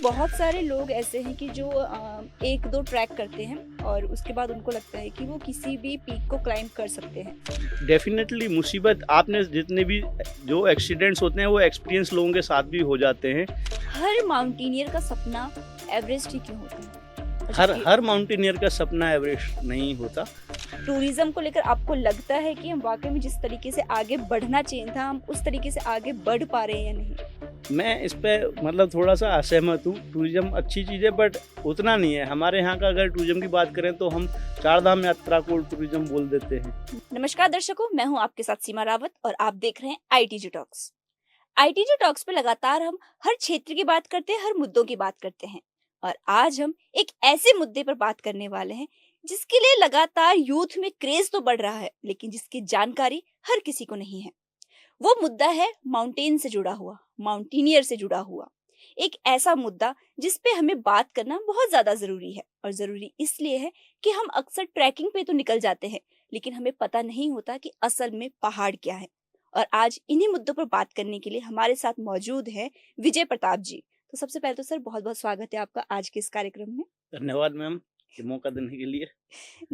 बहुत सारे लोग ऐसे हैं कि जो 1-2 ट्रैक करते हैं और उसके बाद उनको लगता है कि वो किसी भी पीक को क्लाइंब कर सकते हैं। डेफ़िनेटली मुसीबत आपने जितने भी जो एक्सीडेंट्स होते हैं वो एक्सपीरियंस लोगों के साथ भी हो जाते हैं। हर माउंटेनियर का सपना एवरेस्ट ही क्यों होता है? और हर जबकि हर माउंटेनियर का सपना एवरेस्ट नहीं होता। टूरिज़्म को लेकर आपको लगता है कि हम वाक़ई में जिस तरीके से आगे बढ़ना चाहिए था, हम उस तरीके से आगे बढ़ पा रहे हैं या नहीं? मैं इस पे मतलब थोड़ा-सा असहमत हूँ। टूरिज़्म अच्छी चीज़ है बट उतना नहीं है। हमारे यहाँ का अगर टूरिज़्म की बात करें तो हम चार धाम यात्रा को टूरिज़्म बोल देते हैं। नमस्कार दर्शकों, मैं हूँ आपके साथ सीमा रावत और आप देख रहे हैं आईटीजी टॉक्स। आईटीजी टॉक्स पे लगातार हम हर क्षेत्र की बात करते हैं, हर मुद्दों की बात करते हैं। और आज हम एक ऐसे मुद्दे पर बात करने वाले हैं जिसके लिए लगातार यूथ में क्रेज तो बढ़ रहा है, लेकिन जिसकी जानकारी हर किसी को नहीं है। वो मुद्दा है माउंटेन से जुड़ा हुआ, माउंटेनियर से जुड़ा हुआ। एक ऐसा मुद्दा जिस पे हमें बात करना बहुत ज्यादा जरूरी है, और जरूरी इसलिए है कि हम अक्सर ट्रैकिंग पे तो निकल जाते हैं, लेकिन हमें पता नहीं होता कि असल में पहाड़ क्या है। और आज इन्हीं मुद्दों पर बात करने के लिए हमारे साथ मौजूद है विजय प्रताप जी। तो सबसे पहले तो सर बहुत बहुत स्वागत है आपका आज के इस कार्यक्रम में। धन्यवाद मैम, ये मौका देने के लिए।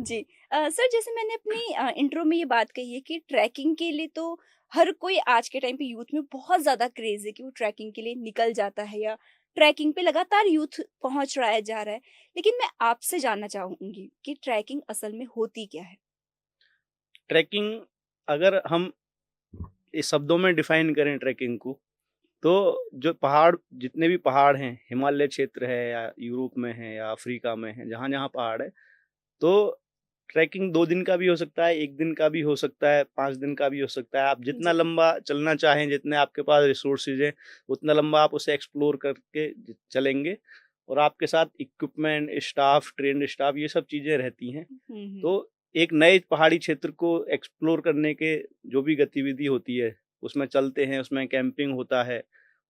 जी। सर, जैसे मैंने अपनी इंट्रो में ये बात कही है कि ट्रैकिंग के लिए तो हर कोई आज के टाइम पे यूथ में बहुत ज़्यादा क्रेज़ है कि वो ट्रैकिंग के लिए निकल जाता है, या ट्रैकिंग पे लगातार यूथ पहुँच रहा है, जा रहा है। लेकिन मैं आपसे जानना चाहूँगी कि ट्रैकिंग असल में होती क्या है? ट्रैकिंग अगर हम इस शब्दों में डिफ़ाइन करें ट्रैकिंग को, तो जो पहाड़ जितने भी पहाड़ हैं, हिमालय क्षेत्र है या यूरोप में है या अफ्रीका में है, जहाँ-जहाँ पहाड़ है, तो ट्रैकिंग 2 दिन का भी हो सकता है, 1 दिन का भी हो सकता है, 5 दिन का भी हो सकता है। आप जितना जी। लंबा चलना चाहें, जितने आपके पास रिसोर्सेज़ हैं, उतना लंबा आप उसे एक्सप्लोर करके चलेंगे और आपके साथ इक्विपमेंट, स्टाफ, ट्रेन्ड स्टाफ ये सब चीज़ें रहती हैं। हुँ, हुँ। तो एक नए पहाड़ी क्षेत्र को एक्सप्लोर करने के जो भी गतिविधि होती है, उसमें चलते हैं, उसमें कैंपिंग होता है,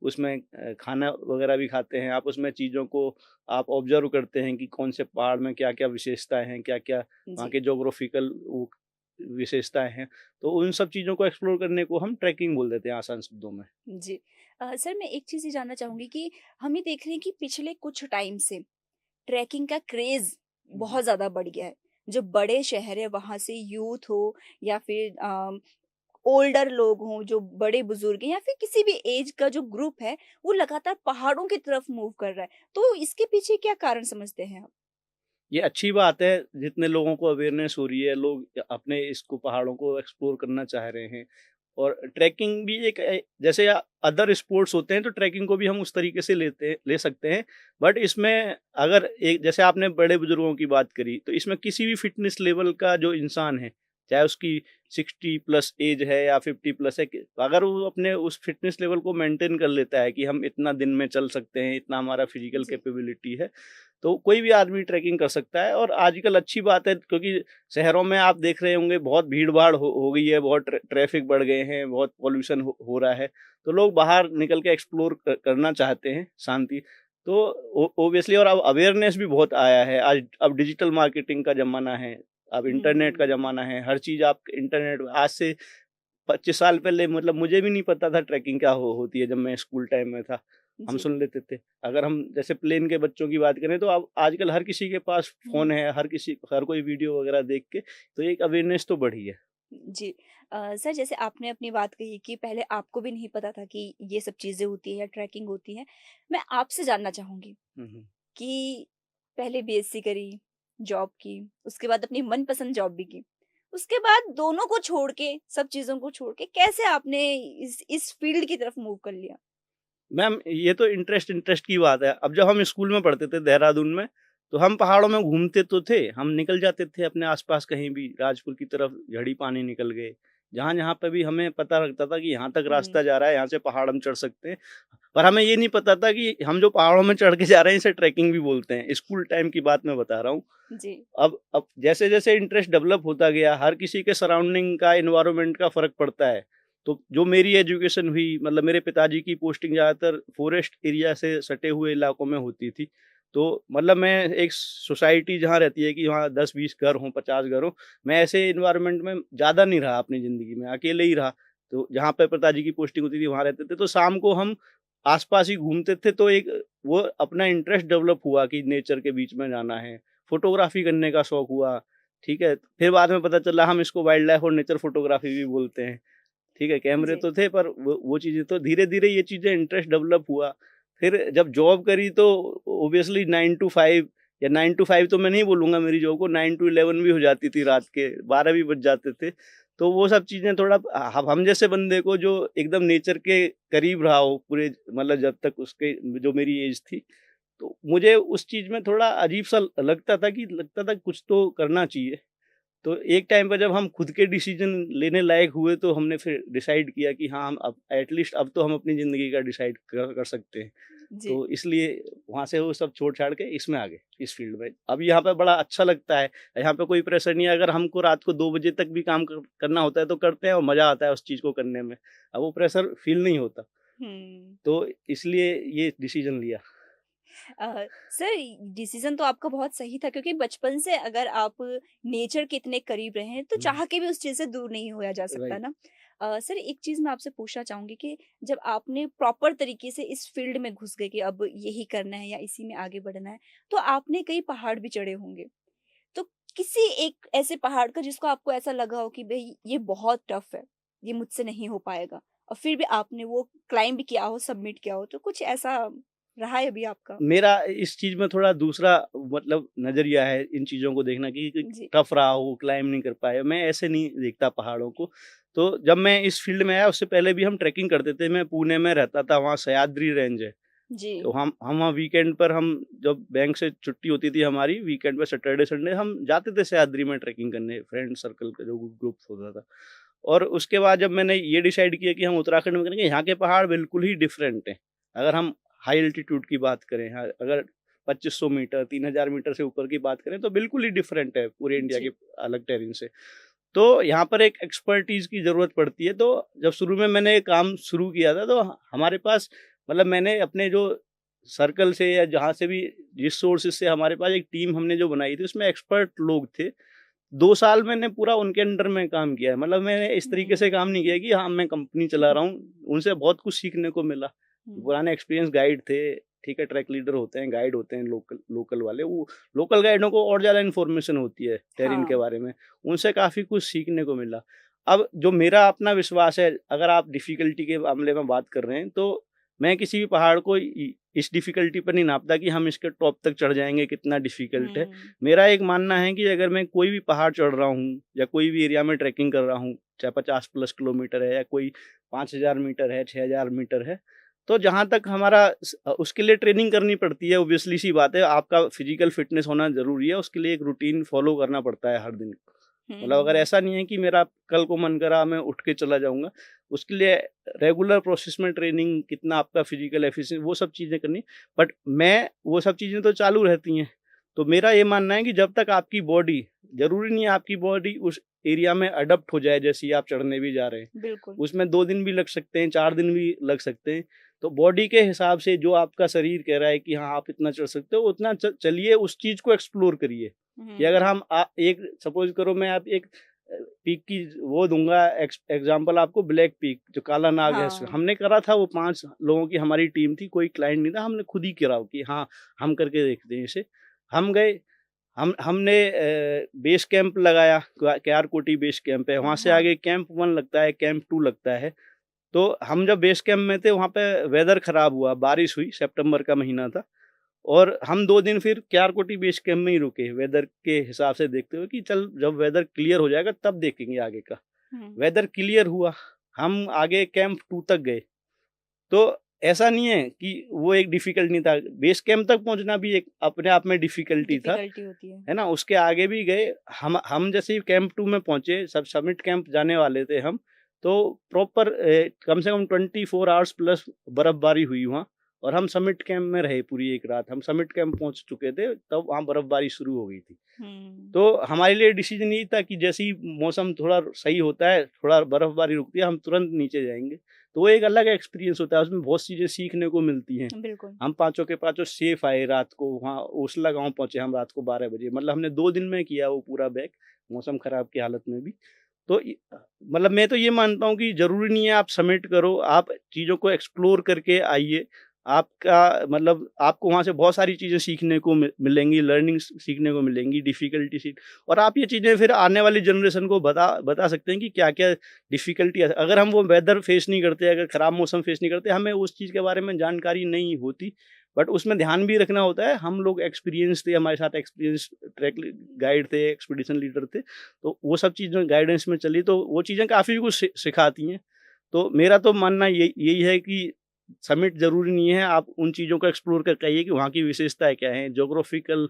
उसमें खाना वगैरह भी खाते हैं। आप उसमें चीज़ों को आप ऑब्ज़र्व करते हैं कि कौन से पहाड़ में क्या-क्या विशेषताएँ हैं, क्या-क्या वहाँ जी, के ज्योग्राफिकल वो विशेषताएँ हैं। तो उन सब चीज़ों को एक्सप्लोर करने को हम ट्रैकिंग बोल देते हैं आसान शब्दों में। जी। सर, मैं एक चीज़ ये जानना चाहूँगी कि हम ये देख रहे हैं कि पिछले कुछ टाइम से ट्रैकिंग का क्रेज़ जी। बहुत ज़्यादा बढ़ गया है। जो बड़े शहर है वहाँ से यूथ हो या फिर ओल्डर लोग हों, जो बड़े बुजुर्ग हैं, या फिर किसी भी एज का जो ग्रुप है, वो लगातार पहाड़ों की तरफ मूव कर रहा है। तो इसके पीछे क्या कारण समझते हैं आप? ये अच्छी बात है, जितने लोगों को अवेयरनेस हो रही है, लोग अपने इसको पहाड़ों को एक्सप्लोर करना चाह रहे हैं। और ट्रैकिंग भी एक जैसे अदर स्पोर्ट्स होते हैं, तो ट्रैकिंग को भी हम उस तरीके से ले सकते हैं। बट इसमें अगर एक जैसे आपने बड़े-बुजुर्गों की बात करी, तो इसमें किसी भी फ़िटनेस लेवल का जो इंसान है, चाहे उसकी 60 प्लस ऐज है या 50 प्लस है, कि अगर वो अपने उस फ़िटनेस लेवल को मेंटेन कर लेता है कि हम इतना दिन में चल सकते हैं, इतना हमारा फिज़िकल जी। कैपेबिलिटी है, तो कोई भी आदमी ट्रैकिंग कर सकता है। और आजकल अच्छी बात है, क्योंकि शहरों में आप देख रहे होंगे बहुत भीड़-भाड़ हो गई है, बहुत ट्रैफ़िक बढ़ गए हैं, बहुत पॉल्यूशन हो रहा है, तो लोग बाहर निकल के एक्सप्लोर करना चाहते हैं शांति। तो ओ ऑब्वियसली और अब अवेयरनेस भी बहुत आया है। आज अब डिजिटल मार्केटिंग का ज़माना है, अब इंटरनेट का हुँ। ज़माना है, हर चीज़ आप इंटरनेट आज से 25 साल पहले मतलब मुझे भी नहीं पता था ट्रैकिंग क्या होती है, जब मैं स्कूल टाइम में था। हम जी। सुन लेते थे। अगर हम जैसे प्लेन के बच्चों की बात करें, तो अब आजकल हर किसी के पास फ़ोन हुँ। है, हर कोई वीडियो वगैरह देख के, तो एक अवेयरनेस तो बढ़ी है। जी। सर, जैसे आपने अपनी बात कही कि पहले आपको भी नहीं पता था कि ये सब चीज़ें होती हैं या ट्रैकिंग होती है। मैं आपसे जानना चाहूँगी हुँ, हुँ। कि पहले बीएससी करी, जॉब की, उसके बाद अपनी मनपसंद जॉब भी की। उसके बाद दोनों को छोड़ के, सब चीज़ों को छोड़ के कैसे आपने इस फ़ील्ड की तरफ मूव कर लिया? मैम, ये तो इंटरेस्ट इंटरेस्ट की बात है। अब जब हम स्कूल में पढ़ते थे देहरादून में, तो हम पहाड़ों में घूमते तो थे, हम निकल जाते थे अपने आस-पास कहीं भी, राजपुर की तरफ झड़ी पानी निकल गए। जहाँ-जहाँ पे भी हमें पता लगता था कि यहाँ तक हुँ। रास्ता जा रहा है, यहाँ से पहाड़ हम चढ़ सकते हैं। पर हमें ये नहीं पता था कि हम जो पहाड़ों में चढ़ के जा रहे हैं, इसे ट्रैकिंग भी बोलते हैं। स्कूल टाइम की बात मैं बता रहा हूँ। जी। अब जैसे-जैसे इंटरेस्ट डेवलप होता गया, हर किसी के सराउंडिंग का, एनवायरनमेंट का फ़र्क पड़ता है। तो जो मेरी एजुकेशन हुई, मतलब मेरे पिताजी की पोस्टिंग ज़्यादातर फ़ॉरेस्ट एरिया से सटे हुए इलाकों में होती थी। तो मतलब मैं एक सोसाइटी जहाँ रहती है कि वहाँ 10-20 घर हों, 50 घर हों, मैं ऐसे एनवायरनमेंट में ज़्यादा नहीं रहा अपनी ज़िंदगी में, अकेले ही रहा। तो जहाँ पे पिताजी की पोस्टिंग होती थी, वहाँ रहते थे। तो शाम को हम आसपास ही घूमते थे, तो एक वो अपना इंटरेस्ट डेवलप हुआ कि नेचर के बीच में जाना है, फोटोग्राफी करने का शौक हुआ, ठीक है। फिर बाद में पता चला हम इसको वाइल्ड लाइफ और नेचर फोटोग्राफी भी बोलते हैं, ठीक है। कैमरे जी। तो थे, पर वो चीज़ें तो धीरे-धीरे ये चीज़ें इंटरेस्ट डेवलप हुआ। फिर जब जॉब करी तो ऑब्वियसली 9 टू 5 या 9 टू 5 तो मैं नहीं बोलूँगा मेरी जॉब को, 9 टू 11 भी हो जाती थी रात के, 12 भी बज जाते थे। तो वो सब चीज़ें थोड़ा हम जैसे बंदे को जो एकदम नेचर के करीब रहा हो पूरे, मतलब जब तक उसके जो मेरी एज थी, तो मुझे उस चीज़ में थोड़ा अजीब-सा लगता था कुछ तो करना चाहिए। तो एक टाइम पे जब हम खुद के डिसीजन लेने लायक हुए, तो हमने फिर डिसाइड किया कि हाँ, हम अब एटलीस्ट अब तो हम अपनी ज़िंदगी का डिसाइड कर सकते हैं। जी। तो इसलिए वहाँ से वो सब छोड़-छाड़ के इसमें आ गए, इस फ़ील्ड में। अब यहाँ पे बड़ा अच्छा लगता है, यहाँ पे कोई प्रेशर नहीं है, अगर हमको रात को 2 बजे तक भी काम करना होता है तो करते हैं और मज़ा आता है उस चीज़ को करने में। अब वो प्रेशर फ़ील नहीं होता, हुँ। तो इसलिए ये डिसीजन लिया। सर, डिसीज़न तो आपका बहुत सही था, क्योंकि बचपन से अगर आप नेचर के इतने करीब रहे हैं, तो हुँ, चाह के भी उस चीज़ से दूर नहीं होया जा सकता राइट। ना। सर, एक चीज़ मैं आपसे पूछना चाहूँगी कि जब आपने प्रॉपर तरीके से इस फ़ील्ड में घुस गए कि अब यही करना है या इसी में आगे बढ़ना है, तो आपने कई पहाड़ भी चढ़े होंगे। तो किसी एक ऐसे पहाड़ का जिसको आपको ऐसा लगा हो कि भई ये बहुत टफ़ है, ये मुझसे नहीं हो पाएगा, और फिर भी आपने वो क्लाइम्ब किया हो, सबमिट किया हो, तो कुछ ऐसा रहा है अभी आपका? मेरा इस चीज़ में थोड़ा दूसरा मतलब नज़रिया है इन चीज़ों को देखना कि जी। टफ रहा हो, क्लाइंब नहीं कर पाए, मैं ऐसे नहीं देखता पहाड़ों को। तो जब मैं इस फ़ील्ड में आया उससे पहले भी हम ट्रैकिंग करते थे, मैं पुणे में रहता था, वहाँ सह्याद्री रेंज है। जी। तो हम वहाँ वीकेंड पर हम जब बैंक से छुट्टी होती थी हमारी, वीकेंड पे सैटरडे, संडे हम जाते थे सह्याद्री में ट्रैकिंग करने, फ्रेंड सर्कल का जो ग्रुप होता था। और उसके बाद जब मैंने ये डिसाइड किया कि हम उत्तराखंड में करेंगे, यहाँ के पहाड़ बिल्कुल ही डिफरेंट हैं। अगर हम हाई एल्टीट्यूड की बात करें, हाँ, अगर 2500 मीटर, 3000 मीटर से ऊपर की बात करें तो बिल्कुल ही डिफरेंट है पूरे इंडिया के जी। अलग टेरेन से। तो यहाँ पर एक एक्सपर्टीज़ की ज़रूरत पड़ती है, तो जब शुरू में मैंने ये काम शुरू किया था तो हमारे पास, मतलब मैंने अपने जो सर्कल से या जहाँ से भी, जिस सोर्सेज़ से, हमारे पास एक टीम हमने जो बनाई थी उसमें एक्सपर्ट लोग थे। 2 साल मैंने पूरा उनके अंडर में काम किया है। मतलब मैंने इस तरीके से काम नहीं हुँ। किया कि हाँ, मैं कंपनी चला रहा हूँ। उनसे बहुत कुछ सीखने को मिला। हुँ। पुराने एक्सपीरियंस गाइड थे, ठीक है, ट्रैक लीडर होते हैं, गाइड होते हैं लोकल लोकल वाले। वो लोकल गाइडों को और ज़्यादा इन्फॉर्मेशन होती है टेरेन के हाँ। बारे में। उनसे काफ़ी कुछ सीखने को मिला। अब जो मेरा अपना विश्वास है, अगर आप डिफ़िकल्टी के मामले में बात कर रहे हैं, तो मैं किसी भी पहाड़ को इस डिफ़िकल्टी पर नहीं नापता कि हम इसके टॉप तक चढ़ जाएँगे, कितना डिफ़िकल्ट है। हुँ। मेरा एक मानना है कि अगर मैं कोई भी पहाड़ चढ़ रहा हूँ या कोई भी एरिया में ट्रैकिंग कर रहा हूँ, चाहे 50 प्लस किलोमीटर है या कोई 5000 मीटर है, 6000 मीटर है, तो जहाँ तक हमारा उसके लिए ट्रेनिंग करनी पड़ती है, ऑब्वियसली सी बात है, आपका फिजिकल फिटनेस होना ज़रूरी है, उसके लिए एक रूटीन फॉलो करना पड़ता है हर दिन। हुँ, मतलब हुँ, अगर हुँ। ऐसा नहीं है कि मेरा कल को मन करा मैं उठ के चला जाऊँगा, उसके लिए रेगुलर प्रोसेस में ट्रेनिंग, कितना आपका फिजिकल एफिशिएंसी, वो सब चीज़ें करनी। बट मैं वो सब चीज़ें तो चालू रहती हैं। तो मेरा ये मानना है कि जब तक आपकी बॉडी, ज़रूरी नहीं है आपकी बॉडी उस एरिया में अडॉप्ट हो जाए जैसे ही आप चढ़ने भी जा रहे हैं। बिल्कुल। उसमें 2 दिन भी लग सकते हैं, 4 दिन भी लग सकते हैं। तो बॉडी के हिसाब से जो आपका शरीर कह रहा है कि हाँ, आप इतना चढ़ सकते हो, उतना चलिए, उस चीज़ को एक्सप्लोर करिए। कि अगर हुँ। हम एक सपोज़ करो, मैं आप एक पीक की वो दूँगा एग्ज़ाम्पल आपको, ब्लैक पीक जो काला नाग है, हाँ। हमने करा था, वो 5 लोगों की हमारी टीम थी, कोई क्लाइंट नहीं था, हमने खुद ही करा कि हाँ, हम करके देखते हैं इसे। हम गए, हमने बेस कैंप लगाया, क्यारकोटी बेस कैंप है, वहाँ से हाँ। आगे कैंप 1 लगता है, कैंप 2 लगता है। तो हम जब बेस कैंप में थे, वहाँ पे वेदर खराब हुआ, बारिश हुई, सितंबर का महीना था। और हम 2 दिन फिर क्यारकोटी बेस कैंप में ही रुके, वेदर के हिसाब से देखते हुए कि चल जब वेदर क्लियर हो जाएगा तब देखेंगे आगे का। हुँ। वेदर क्लियर हुआ, हम आगे कैंप 2 तक गए। तो ऐसा नहीं है कि वो एक डिफ़िकल्ट नहीं था, बेस कैंप तक पहुँचना भी एक अपने आप में डिफ़िकल्टी था, डिफ़िकल्टी होती है। है ना? उसके आगे भी गए, हम जैसे ही कैंप 2 में पहुँचे, सब समिट कैंप जाने वाले थे हम, तो प्रॉपर कम से कम 24 आवर्स प्लस बर्फ़बारी हुई वहाँ, और हम समिट कैंप में रहे पूरी एक रात। हम समिट कैंप पहुँच चुके थे, तब वहाँ बर्फ़बारी शुरू हो गई थी। हुँ। तो हमारे लिए डिसीजन यही था कि जैसे ही मौसम थोड़ा सही होता है, थोड़ा बर्फ़बारी रुकती है, हम तुरंत नीचे जाएँगे। तो वो एक अलग एक्सपीरियंस होता है, उसमें बहुत चीज़ें सीखने को मिलती हैं। बिल्कुल। हम पाँचों के पाँचों सेफ आए रात को, वहाँ ओसला गाँव पहुँचे हम रात को 12 बजे। मतलब हमने 2 दिन में किया वो पूरा बैक, मौसम ख़राब की हालत में भी। तो मतलब मैं तो ये मानता हूँ कि ज़रूरी नहीं है आप समिट करो, आप चीज़ों को एक्सप्लोर करके आइए। आपका मतलब आपको वहाँ से बहुत सारी चीज़ें सीखने को मिलेंगी, लर्निंग सीखने को मिलेंगी, डिफ़िकल्टी सीख, और आप ये चीज़ें फिर आने वाली जनरेशन को बता सकते हैं कि क्या-क्या डिफ़िकल्टी है। अगर हम वो वेदर फेस नहीं करते, अगर खराब मौसम फेस नहीं करते, हमें उस चीज़ के बारे में जानकारी नहीं होती। बट उसमें ध्यान भी रखना होता है, हम लोग एक्सपीरियंस थे, हमारे साथ एक्सपीरियंस ट्रैक गाइड थे, एक्सपीडिशन लीडर थे, तो वो सब चीज़ें गाइडेंस में चली, तो वो चीज़ें काफ़ी कुछ सिखाती हैं। तो मेरा तो मानना यही है कि समिट ज़रूरी नहीं है, आप उन चीज़ों को एक्सप्लोर करके आइए कि वहाँ की विशेषताएँ क्या हैं, ज्योग्राफिकल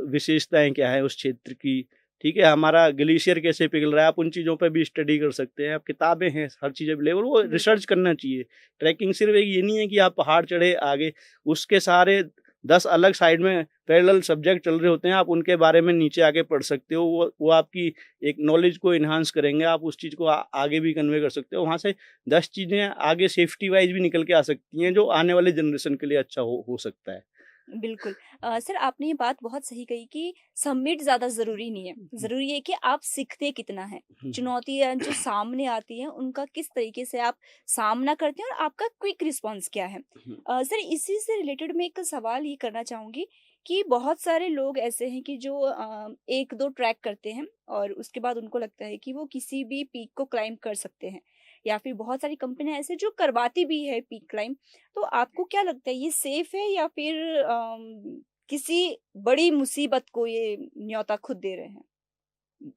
विशेषताएँ क्या हैं उस क्षेत्र की, ठीक है? हमारा ग्लेशियर कैसे पिघल रहा है, आप उन चीज़ों पे भी स्टडी कर सकते हैं, अब किताबें हैं, हर चीज़ अवेलेबल, वो बिल्कुल। रिसर्च करना चाहिए। ट्रैकिंग सिर्फ़ एक ये नहीं है कि आप पहाड़ चढ़े आगे, उसके सहारे 10 अलग साइड में पैरेलल सब्जेक्ट चल रहे होते हैं, आप उनके बारे में नीचे आके पढ़ सकते हो, वो आपकी एक नॉलेज को एनहांस करेंगे, आप उस चीज़ को आगे भी कन्वे कर सकते हो। वहाँ से 10 चीज़ें आगे सेफ्टी वाइज़ भी निकल के आ सकती हैं, जो आने वाले जनरेशन के लिए अच्छा हो सकता है। बिल्कुल। सर आपने ये बात बहुत सही कही कि सबमिट ज़्यादा ज़रूरी नहीं है। हुँ, ज़रूरी है कि आप सीखते कितना हैं। हुँ, चुनौतियाँ जो सामने आती हैं उनका किस तरीके से आप सामना करते हैं और आपका क्विक रिस्पॉन्स क्या है? हुँ, सर इसी से रिलेटेड मैं एक सवाल ये करना चाहूँगी कि बहुत सारे लोग ऐसे हैं कि जो 1-2 ट्रैक करते हैं और उसके बाद उनको लगता है कि वो किसी भी पीक को क्लाइंब कर सकते हैं। या फिर बहुत सारी कंपनियाँ ऐसे जो करवाती भी है पीक क्लाइंब। तो आपको क्या लगता है ये सेफ है या फिर किसी बड़ी मुसीबत को ये न्योता खुद दे रहे हैं?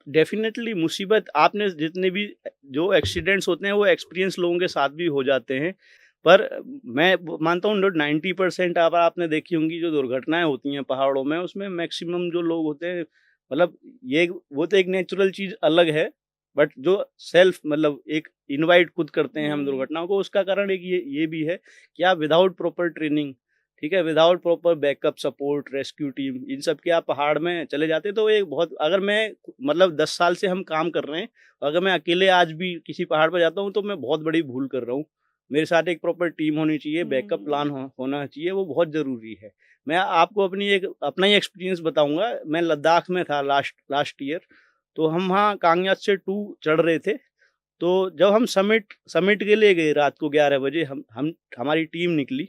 डेफ़िनेटली मुसीबत आपने जितने भी जो एक्सीडेंट्स होते हैं वो एक्सपीरियंस लोगों के साथ भी हो जाते हैं। पर मैं मानता हूँ 90% अब आपने देखी होंगी जो दुर्घटनाएँ होती हैं पहाड़ों में, उसमें मैक्सिमम जो लोग होते हैं, मतलब ये वो तो एक नेचुरल चीज़ अलग है, बट जो सेल्फ मतलब एक इनवाइट खुद करते हैं हम हुँ, दुर्घटनाओं को, उसका कारण एक ये भी है कि आप विदाउट प्रॉपर ट्रेनिंग, ठीक है, without proper backup support, rescue team, इन सब के आप पहाड़ में चले जाते हैं, तो एक बहुत, अगर मैं मतलब 10 साल से हम काम कर रहे हैं, अगर मैं अकेले आज भी किसी पहाड़ पर जाता हूँ, तो मैं बहुत बड़ी भूल कर रहा हूँ। मेरे साथ एक प्रॉपर टीम होनी चाहिए, बैकअप हुँ, प्लान होना चाहिए, वो बहुत ज़रूरी है। मैं आपको अपना ही एक्सपीरियंस बताऊँगा, मैं लद्दाख में था लास्ट लास्ट ईयर, तो हम वहाँ कांगयात से 2 चढ़ रहे थे, तो जब हम समिट समिट के लिए गए रात को 11 बजे, हम हमारी टीम निकली,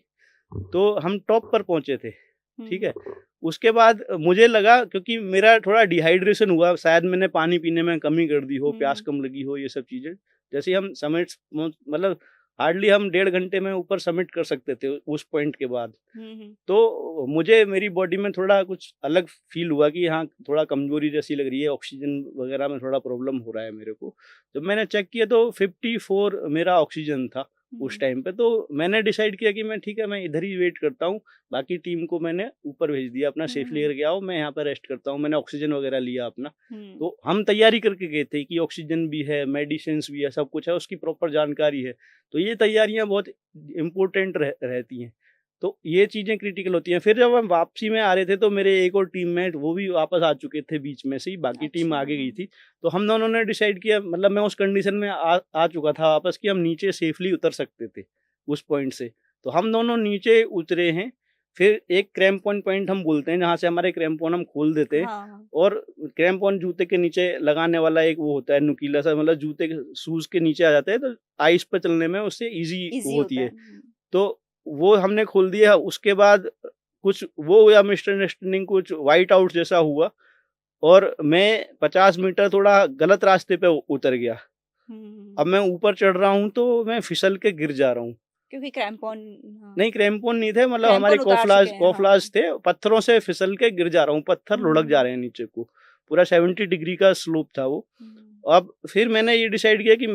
तो हम टॉप पर पहुँचे थे, ठीक है? हुँ, उसके बाद मुझे लगा, क्योंकि मेरा थोड़ा डिहाइड्रेशन हुआ, शायद मैंने पानी पीने में कमी कर दी हो, प्यास हुँ, कम लगी हो, ये सब चीज़ें। जैसे ही हम समिट मतलब हार्डली हम 1.5 घंटे में ऊपर समिट कर सकते थे उस पॉइंट के बाद। हुँ, हुँ, तो मुझे मेरी बॉडी में थोड़ा कुछ अलग फ़ील हुआ कि हाँ, थोड़ा कमज़ोरी जैसी लग रही है, ऑक्सीजन वग़ैरह में थोड़ा प्रॉब्लम हो रहा है मेरे को। जब मैंने चेक किया तो 54 मेरा ऑक्सीजन था उस हुँ, टाइम पे, तो मैंने डिसाइड किया कि मैं ठीक है, मैं इधर ही वेट करता हूँ। बाकी टीम को मैंने ऊपर भेज दिया, अपना हुँ, सेफ़ली हुँ, करके आओ, मैं यहाँ पे रेस्ट करता हूँ। मैंने ऑक्सीजन वग़ैरह लिया अपना। हुँ, तो हम तैयारी करके गए थे कि ऑक्सीजन भी है, मेडिसिन्स भी है, सब कुछ है, उसकी प्रॉपर जानकारी है। तो ये तैयारियाँ बहुत इम्पोर्टेंट रहती हैं। तो ये चीज़ें क्रिटिकल होती हैं। फिर जब हम वापसी में आ रहे थे, तो मेरे एक और टीममेट वो भी वापस आ चुके थे बीच में से ही, बाकी टीम अच्छा, आगे गई हाँ, थी। तो हम दोनों ने डिसाइड किया, मतलब मैं उस कंडीशन में आ चुका था वापस कि हम नीचे सेफ़ली उतर सकते थे उस पॉइंट से। तो हम दोनों नीचे उतरे हैं। फिर एक क्रैम्पॉन पॉइंट हम बोलते हैं, जहाँ से हमारे क्रैम्पॉन हम खोल देते हैं, हाँ, हाँ, और क्रैम्पॉन जूते के नीचे लगाने वाला एक वो होता है नुकीला सा, मतलब जूते के शूज़ के नीचे आ जाता है, तो आइस पे चलने में उससे ईज़ी ईज़ी होती होता है। है। तो वो हमने खोल दिया, उसके बाद कुछ वो हुआ मिसअंडरस्टैंडिंग, कुछ व्हाइट आउट जैसा हुआ, और मैं 50 मीटर थोड़ा गलत रास्ते पे उतर गया। हुँ, हुँ, अब मैं ऊपर चढ़ रहा हूँ, तो मैं फिसल के गिर जा रहा हूँ। क्योंकि क्रैम्पॉन हाँ, नहीं, क्रैम्पॉन नहीं थे, मतलब हमारे क्रैम्पॉन उतार चुके हैं, हाँ। कॉफलाज थे, पत्थरों से फिसल के गिर जा रहा हूँ, पत्थर हुँ, लुढ़क जा हुँ, रहे हैं नीचे को। पूरा 70 डिग्री का स्लोप था वो। हुँ, अब फिर मैंने ये डिसाइड किया कि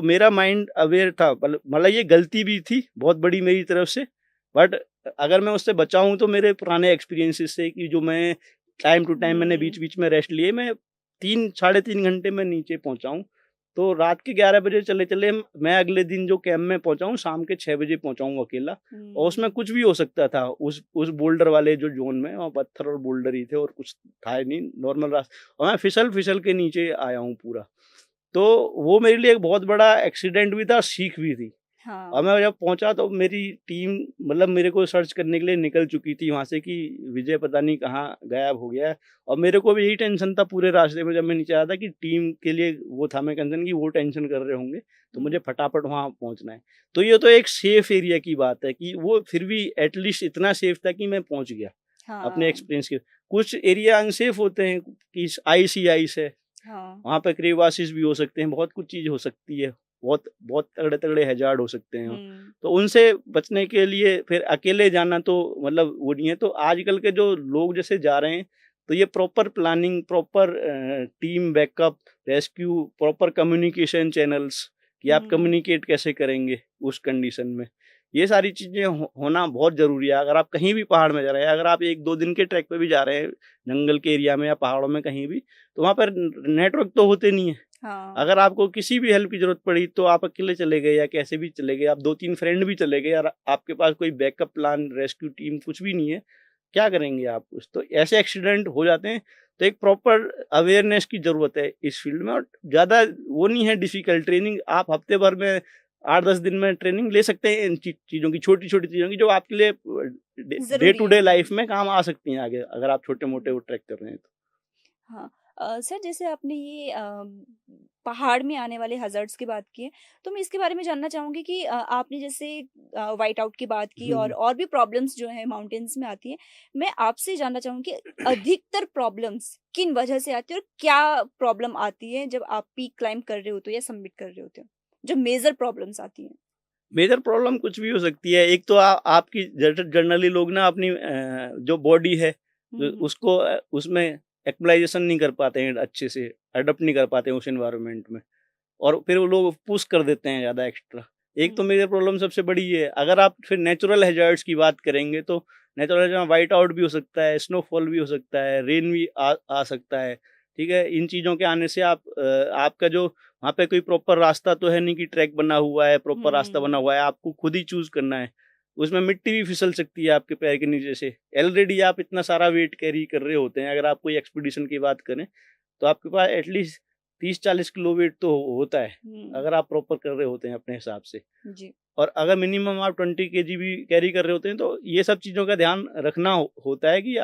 मेरा माइंड अवेयर था, मतलब ये गलती भी थी बहुत बड़ी मेरी तरफ से, बट अगर मैं उससे बचा हूँ तो मेरे पुराने एक्सपीरियंसेस से, कि जो मैं टाइम टू टाइम मैंने हुँ, बीच-बीच में रेस्ट लिए, मैं 3 साढ़े 3 घंटे में नीचे पहुँचा हूँ। तो रात के 11 बजे चले-चले मैं अगले दिन जो कैंप में पहुँचा हूँ, शाम के 6 बजे पहुँचा हूँ अकेला, और उसमें हुँ, कुछ भी हो सकता था उस बोल्डर वाले जो ज़ोन में, वहाँ पत्थर और बोल्डर ही थे, और कुछ था ही नहीं, नॉर्मल और मैं फिसल-फिसल के नीचे आया हूँ पूरा। तो वो मेरे लिए एक बहुत बड़ा एक्सीडेंट भी था, सीख भी थी। और हाँ। मैं जब पहुंचा तो मेरी टीम मतलब मेरे को सर्च करने के लिए निकल चुकी थी वहां से कि विजय पता नहीं कहाँ गायब हो गया है। और मेरे को भी यही टेंशन था पूरे रास्ते में जब मैं नीचे आया था कि टीम के लिए वो था मैं कंसर्न कि वो टेंशन कर रहे होंगे, तो मुझे फटाफट वहां पहुंचना है। तो ये तो एक सेफ एरिया की बात है कि वो फिर भी एटलीस्ट इतना सेफ था कि मैं पहुंच गया अपने हाँ। एक्सपीरियंस के। कुछ एरिया अनसेफ होते हैं कि आइस ही आइस है, हाँ। वहाँ पे क्रेवासिस भी हो सकते हैं, बहुत कुछ चीज़ हो सकती है, बहुत बहुत तगड़े-तगड़े हैज़ार्ड हो सकते हैं। हुँ। तो उनसे बचने के लिए फिर अकेले जाना तो मतलब वो नहीं है। तो आजकल के जो लोग जैसे जा रहे हैं, तो ये proper planning, proper team backup, rescue, proper communication channels कि आप हुँ। कम्युनिकेट कैसे करेंगे उस कंडीशन में। ये सारी चीज़ें होना बहुत ज़रूरी है। अगर आप कहीं भी पहाड़ में जा रहे हैं, अगर आप 1-2 दिन के ट्रैक पे भी जा रहे हैं, जंगल के एरिया में या पहाड़ों में कहीं भी, तो वहाँ पर नेटवर्क तो होते नहीं है। हाँ। अगर आपको किसी भी हेल्प की ज़रूरत पड़ी तो आप अकेले चले गए या कैसे भी चले गए, आप 2-3 फ्रेंड भी चले गए और आपके पास कोई बैकअप प्लान, रेस्क्यू टीम कुछ भी नहीं है, क्या करेंगे आप उस तो ऐसे एक्सीडेंट हो जाते हैं। तो एक प्रॉपर अवेयरनेस की ज़रूरत है इस फ़ील्ड में और ज़्यादा वो नहीं है डिफ़िकल्ट ट्रेनिंग। आप हफ़्ते भर में 8-10 दिन में ट्रेनिंग ले सकते हैं इन चीज़ों की, छोटी-छोटी चीज़ों की जो आपके लिए डे ज़रूरी टू है। डे लाइफ़ में काम आ सकती हैं आगे, अगर आप छोटे-मोटे वो ट्रैक कर रहे हैं तो। हाँ। सर जैसे आपने ये पहाड़ में आने वाले हज़ार्ड्स की बात की है, तो मैं इसके बारे में जानना चाहूँगी कि आपने जैसे व्हाइट आउट की बात की हुँ। और भी प्रॉब्लम्स जो हैं माउंटेन्स में आती हैं। मैं आपसे जानना चाहूँगी कि अधिकतर प्रॉब्लम्स किन वजह से आती है और क्या प्रॉब्लम आती है जब आप पीक क्लाइंब कर रहे होते हो या सबमिट कर रहे होते हो? जो मेजर प्रॉब्लम्स आती हैं? मेजर प्रॉब्लम कुछ भी हो सकती है। एक तो आपकी जनरली लोग ना अपनी जो बॉडी है हुँ, हुँ। उसको उसमें एक्विलाइज़ेशन नहीं कर पाते हैं अच्छे से, अडॉप्ट नहीं कर पाते हैं उस एनवायरनमेंट में और फिर वो लोग पुश कर देते हैं ज़्यादा एक्स्ट्रा। एक तो हुँ, मेजर प्रॉब्लम सबसे बड़ी ये है। अगर आप फिर नेचुरल हैज़ार्ड्स की बात करेंगे तो नेचुरल हैज़ार्ड में व्हाइट आउट भी हो सकता है, स्नोफॉल भी हो सकता है, रेन भी आ सकता है, ठीक है? इन चीज़ों के आने से आपका जो वहाँ पे कोई प्रॉपर रास्ता तो है नहीं कि ट्रैक बना हुआ है, प्रॉपर रास्ता बना हुँ। हुआ है, आपको खुद ही चूज़ करना है। उसमें मिट्टी भी फिसल सकती है आपके पैर के नीचे से। ऑलरेडी आप इतना सारा वेट कैरी कर रहे होते हैं, अगर आप कोई एक्सपीडिशन की बात करें, तो आपके पास एटलीस्ट 30-40 किलो वेट तो होता है, हुँ, अगर आप प्रॉपर कर रहे होते हैं अपने हिसाब से। जी। और अगर मिनिमम आप 20 केजी भी कैरी कर रहे होते हैं, तो ये सब चीज़ों का ध्यान रखना होता है कि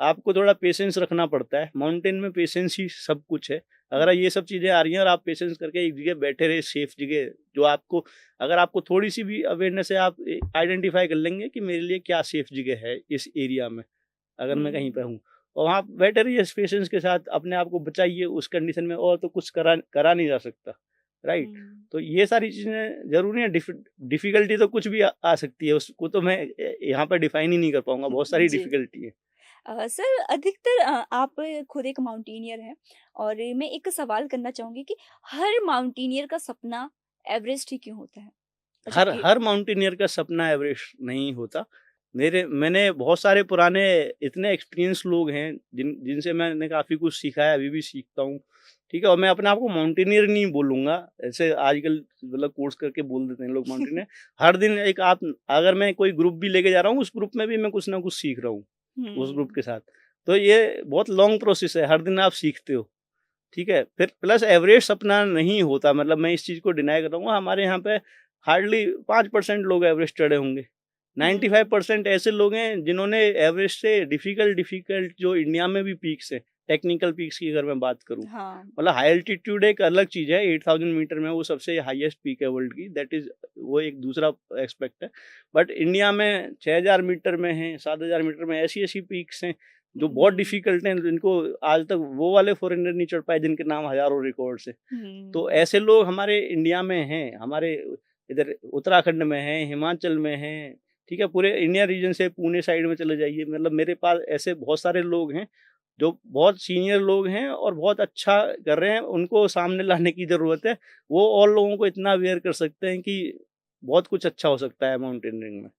आपको थोड़ा पेशेंस रखना पड़ता है। माउंटेन में पेशेंस ही सब कुछ है। अगर हुँ, ये सब चीज़ें आ रही हैं और आप पेशेंस करके एक जगह बैठे रहे, सेफ जगह, जो आपको अगर आपको थोड़ी-सी भी अवेयरनेस है, आप आइडेंटिफ़ाई कर लेंगे कि मेरे लिए क्या सेफ जगह है इस एरिया में, अगर मैं कहीं पे हुँ, हूँ। और वहाँ बैठे रहिए पेशेंस के साथ, अपने आप को बचाइए उस कंडीशन में और तो कुछ करा करा नहीं जा सकता, राइट? हुँ, तो ये सारी चीज़ें ज़रूरी है। डिफ़िकल्टी तो कुछ भी आ सकती है, उसको तो मैं यहाँ पे डिफ़ाइन ही नहीं कर पाऊँगा, बहुत सारी जी। डिफ़िकल्टी है। सर अधिकतर आप खुद एक माउंटेनियर हैं और मैं एक सवाल करना चाहूँगी कि हर माउंटेनियर का सपना एवरेस्ट ही क्यों होता है? हर जबकि हर माउंटेनियर का सपना एवरेस्ट नहीं होता। मैंने बहुत सारे पुराने इतने एक्सपीरियंस लोग हैं जिनसे मैंने काफ़ी कुछ सीखा है, अभी भी सीखता हूँ, ठीक है? और मैं अपने आप को माउंटेनियर नहीं बोलूँगा, ऐसे आजकल मतलब कोर्स करके बोल देते हैं लोग माउंटेनियर। हर दिन एक आप अगर मैं कोई ग्रुप भी लेके जा रहा हूँ, उस ग्रुप में भी मैं कुछ ना कुछ सीख रहा हूँ, उस ग्रुप हुँ, के साथ। तो ये बहुत लॉन्ग प्रोसेस है, हर दिन आप सीखते हो। ठीक है? फिर प्लस एवरेज सपना नहीं होता, मतलब मैं इस चीज़ को डिनाई कर रहा हूँ, हमारे यहाँ पे हार्डली 5% लोग एवरेस्ट चढ़े होंगे। हुँ, 95% ऐसे लोग हैं जिन्होंने एवरेस्ट से डिफ़िकल्ट जो इंडिया में भी पीक्स हैं, टेक्निकल पीक्स की अगर मैं बात करूँ, हाँ, मतलब हाई एल्टीट्यूड एक अलग चीज़ है, 8000 मीटर में वो सबसे हाईएस्ट पीक है वर्ल्ड की, दैट इज़ वो एक दूसरा एस्पेक्ट है। बट इंडिया में 6000 मीटर में है, 7000 मीटर में ऐसी-ऐसी पीक्स हैं जो बहुत हुँ, डिफ़िकल्ट हैं, जिनको आज तक वो वाले फॉरेनर नहीं चढ़ पाए जिनके नाम हज़ारों रिकॉर्ड्स हैं। तो हुँ, ऐसे लोग हमारे इंडिया में हैं, हमारे इधर उत्तराखंड में हैं, हिमाचल में हैं, ठीक है? पूरे इंडिया रीजन से पुणे साइड में चले जाइए, मतलब मेरे पास ऐसे बहुत सारे लोग हैं, जो बहुत सीनियर लोग हैं और बहुत अच्छा कर रहे हैं, उनको सामने लाने की ज़रूरत है। वो और लोगों को इतना अवेयर कर सकते हैं कि बहुत कुछ अच्छा हो सकता है माउंटेनियरिंग में।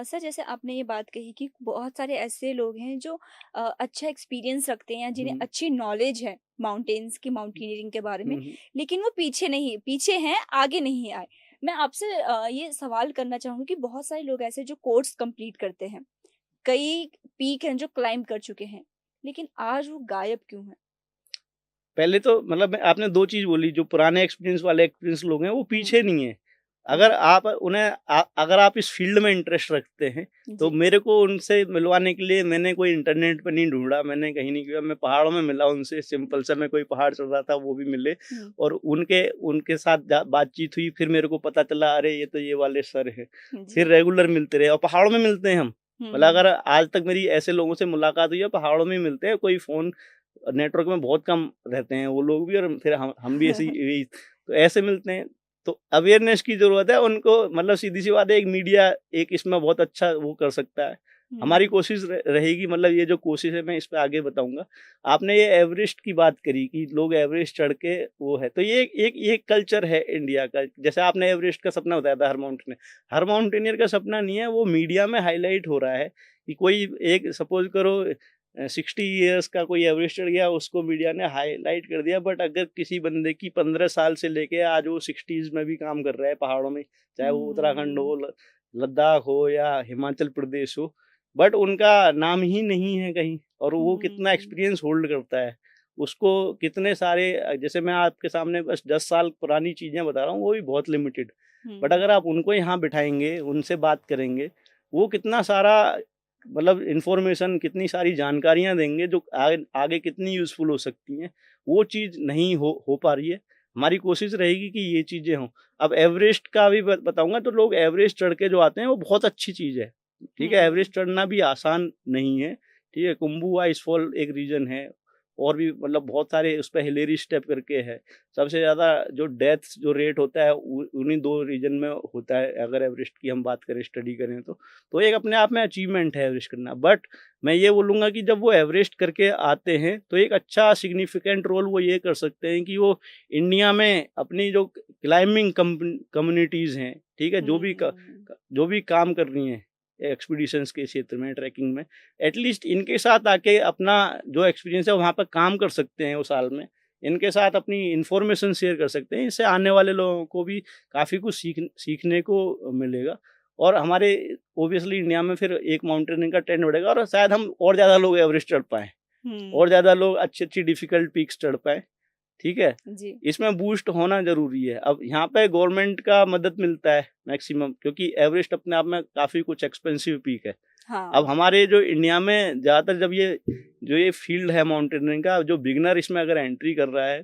सर जैसे आपने ये बात कही कि बहुत सारे ऐसे लोग हैं जो अच्छा एक्सपीरियंस रखते हैं या जिन्हें हुँ। अच्छी नॉलेज है माउंटेन्स की माउंटेनियरिंग के बारे में, हुँ, हुँ। लेकिन वो पीछे हैं, आगे नहीं आए। मैं आपसे ये सवाल करना चाहूँगी कि बहुत सारे लोग ऐसे जो कोर्स कंप्लीट करते हैं, कई पीक हैं जो क्लाइंब कर चुके हैं, लेकिन आज वो गायब क्यों हैं? पहले तो मतलब आपने 2 चीज़ बोली, जो पुराने एक्सपीरियंस वाले एक्सपीरियंस लोग हैं, वो हुँ, पीछे नहीं हैं। अगर आप अगर आप इस फील्ड में इंटरेस्ट रखते हैं तो जी। मेरे को उनसे मिलवाने के लिए मैंने कोई इंटरनेट पे नहीं ढूंढा, मैंने कहीं नहीं किया, मैं पहाड़ों में मिला उनसे, सिंपल सा, मैं कोई पहाड़ चढ़ रहा था वो भी मिले हुँ, और उनके उनके साथ बातचीत हुई, फिर मेरे को पता चला अरे ये तो ये वाले सर हैं। फिर जी। रेगुलर मिलते रहे और पहाड़ों में मिलते हैं हम। हुँ, मतलब हुँ। अगर आज तक मेरी ऐसे लोगों से मुलाकात हुई है पहाड़ों में ही मिलते हैं, कोई फ़ोन नेटवर्क में बहुत कम रहते हैं वो लोग भी और फिर हम भी ऐसे ही तो ऐसे मिलते हैं। तो अवेयरनेस की ज़रूरत है उनको, मतलब सीधी-सी बात है, एक मीडिया एक इसमें बहुत अच्छा वो कर सकता है। हमारी हुँ, कोशिश रहेगी, मतलब ये जो कोशिश है मैं इस पे आगे बताऊँगा। आपने ये एवरेस्ट की बात करी कि लोग एवरेस्ट चढ़ के वो है, तो ये कल्चर है इंडिया का। जैसे आपने एवरेस्ट का सपना बताया था हर माउंटेनियर का सपना नहीं है, वो मीडिया में हाइलाइट हो रहा है कि कोई एक सपोज़ करो 60 इयर्स का कोई एवरेस्ट चढ़ गया, उसको मीडिया ने हाइलाइट कर दिया। बट अगर किसी बंदे की 15 साल से लेके आज वो 60s में भी काम कर रहा है पहाड़ों में, चाहे वो उत्तराखंड हुँ, हो, लद्दाख हो या हिमाचल प्रदेश हो, बट उनका नाम ही नहीं है कहीं, और वो कितना हुँ, एक्सपीरियंस होल्ड करता है। उसको कितने सारे जैसे मैं आपके सामने बस 10 साल पुरानी चीज़ें बता रहा हूँ, वो भी बहुत लिमिटेड। बट हुँ, अगर आप उनको यहाँ बिठाएँगे, उनसे बात करेंगे, वो कितना सारा, मतलब इन्फॉर्मेशन, कितनी सारी जानकारियाँ देंगे जो आगे आगे कितनी यूज़फुल हो सकती हैं, वो चीज़ नहीं हो पा रही है। हमारी कोशिश रहेगी कि ये चीज़ें हों। अब एवरेस्ट का भी बताऊँगा, तो लोग एवरेस्ट चढ़ के जो आते हैं वो बहुत अच्छी चीज़ है। ठीक है, हुँ, एवरेस्ट चढ़ना भी आसान नहीं है। ठीक है, कुंभू आइसफॉल एक रीज़न है, और भी मतलब बहुत सारे उस पे हिलेरी स्टेप करके है। सबसे ज़्यादा जो डेथ्स जो रेट होता है उन्हीं 2 रीजन में होता है, अगर एवरेस्ट की हम बात करें, स्टडी करें तो। तो एक अपने आप में अचीवमेंट है एवरेस्ट करना। बट मैं ये बोलूँगा कि जब वो एवरेस्ट करके आते हैं तो एक अच्छा सिग्निफिकेंट रोल वो ये कर सकते हैं कि वो इंडिया में अपनी जो क्लाइंबिंग कम्युनिटीज़ हैं, ठीक है? हुँ, जो भी काम कर रही हैं एक्सपीडिशंस के क्षेत्र में, ट्रैकिंग में, एटलीस्ट इनके साथ आके अपना जो एक्सपीरियंस है वहाँ पर काम कर सकते हैं वो साल में। इनके साथ अपनी इन्फॉर्मेशन शेयर कर सकते हैं। इससे आने वाले लोगों को भी काफ़ी कुछ सीखने को मिलेगा, और हमारे ऑब्वियसली इंडिया में फिर एक माउंटेनियरिंग का ट्रेंड बढ़ेगा और शायद हम और ज़्यादा लोग एवरेस्ट चढ़ पाएँ, और हुँ, ज़्यादा लोग अच्छी-अच्छी डिफ़िकल्ट पीक्स चढ़ पाएँ। ठीक है? जी, इसमें बूस्ट होना ज़रूरी है। अब यहाँ पे गवर्नमेंट का मदद मिलता है मैक्सिमम, क्योंकि एवरेस्ट अपने आप में काफ़ी कुछ एक्सपेंसिव पीक है। अब हाँ, हमारे जो इंडिया में ज़्यादातर जब ये फ़ील्ड है माउंटेनियरिंग का, जो बिगिनर इसमें अगर एंट्री कर रहा है,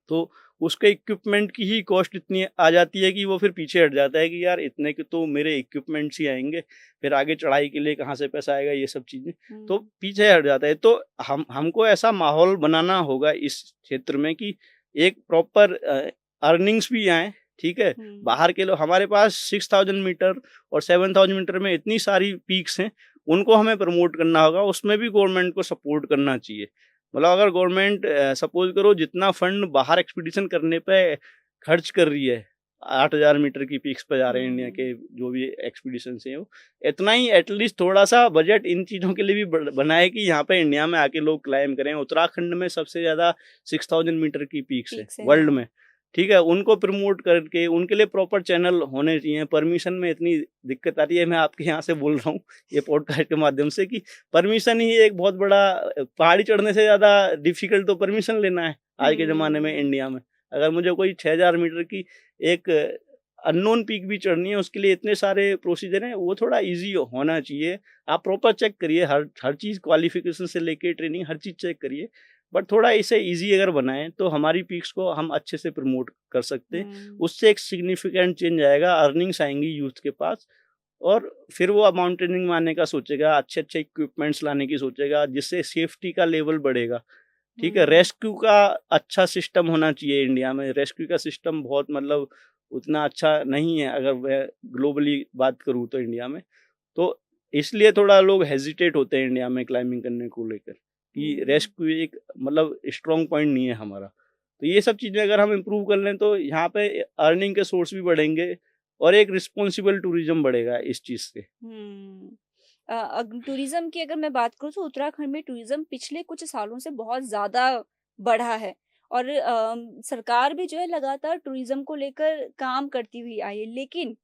तो उसके इक्विपमेंट की ही कॉस्ट इतनी आ जाती है कि वो फिर पीछे हट जाता है कि यार इतने के तो मेरे इक्विपमेंट्स ही आएँगे, फिर आगे चढ़ाई के लिए कहाँ से पैसा आएगा, ये सब चीज़ें, तो हुँ, पीछे हट जाता है। तो हमको ऐसा माहौल बनाना होगा इस क्षेत्र में कि एक प्रॉपर अर्निंग्स भी आएँ, ठीक है? हुँ, बाहर के लोग, हमारे पास 6000 मीटर और 7000 मीटर में इतनी सारी पीक्स हैं, उनको हमें प्रमोट करना होगा, उसमें भी गवर्नमेंट को सपोर्ट करना चाहिए। मतलब अगर गवर्नमेंट सपोज़ करो जितना फंड बाहर एक्सपीडिशन करने पे खर्च कर रही है, 8000 मीटर की पीक्स पे जा रहे हैं इंडिया के हुँ, जो भी एक्सपीडिशंस हैं वो, इतना ही एटलीस्ट थोड़ा-सा बजट इन चीज़ों के लिए भी बनाए कि यहाँ पे इंडिया में आके लोग क्लाइंब करें। उत्तराखंड में सबसे ज़्यादा 6000 मीटर की पीक्स है ठीक से वर्ल्ड हाँ, में, ठीक है? उनको प्रमोट करके उनके लिए प्रॉपर चैनल होने चाहिए। परमिशन में इतनी दिक्कत आती है, मैं आपके यहाँ से बोल रहा हूँ ये पॉडकास्ट के माध्यम से, कि परमिशन ही एक बहुत बड़ा पहाड़ी चढ़ने से ज़्यादा डिफ़िकल्ट तो परमिशन लेना है आज के ज़माने में हुँ, इंडिया में। अगर मुझे कोई 6000 मीटर की एक अननोन पीक भी चढ़नी है, उसके लिए इतने सारे प्रोसीजर हैं, वो थोड़ा ईज़ी होना चाहिए। आप प्रॉपर चेक करिए, हर हर चीज़ क्वालिफ़िकेशन से लेके ट्रेनिंग हर चीज़ चेक करिए। बट थोड़ा इसे ईज़ी अगर बनाएँ तो हमारी पीक्स को हम अच्छे से प्रमोट कर सकते हैं। हुँ, उससे एक सिग्निफिकेंट चेंज आएगा, अर्निंग्स आएँगी यूथ के पास, और फिर वो अब माउंटेनिंग में आने का सोचेगा, अच्छे-अच्छे इक्विपमेंट्स लाने की सोचेगा, जिससे सेफ्टी का लेवल बढ़ेगा। ठीक है? हुँ, रेस्क्यू का अच्छा सिस्टम होना चाहिए इंडिया में। रेस्क्यू का सिस्टम बहुत, मतलब उतना अच्छा नहीं है अगर मैं ग्लोबली बात करूँ तो इंडिया में। तो इसलिए थोड़ा लोग हेजिटेट होते हैं इंडिया में क्लाइंबिंग करने को लेकर, कि हुँ, रेस्क्यू एक मतलब स्ट्रॉन्ग पॉइंट नहीं है हमारा। तो ये सब चीज़ें अगर हम इम्प्रूव कर लें तो यहाँ पे अर्निंग के सोर्स भी बढ़ेंगे, और एक रिस्पॉन्सिबल टूरिज़्म बढ़ेगा इस चीज़ से। हुँ। टूरिज़्म की अगर मैं बात करूँ तो उत्तराखंड में टूरिज़्म पिछले कुछ सालों से बहुत ज़्यादा बढ़ा है और सरकार भी जो है लगातार टूरिज़्म को लेकर काम करती हुई आई है। लेकिन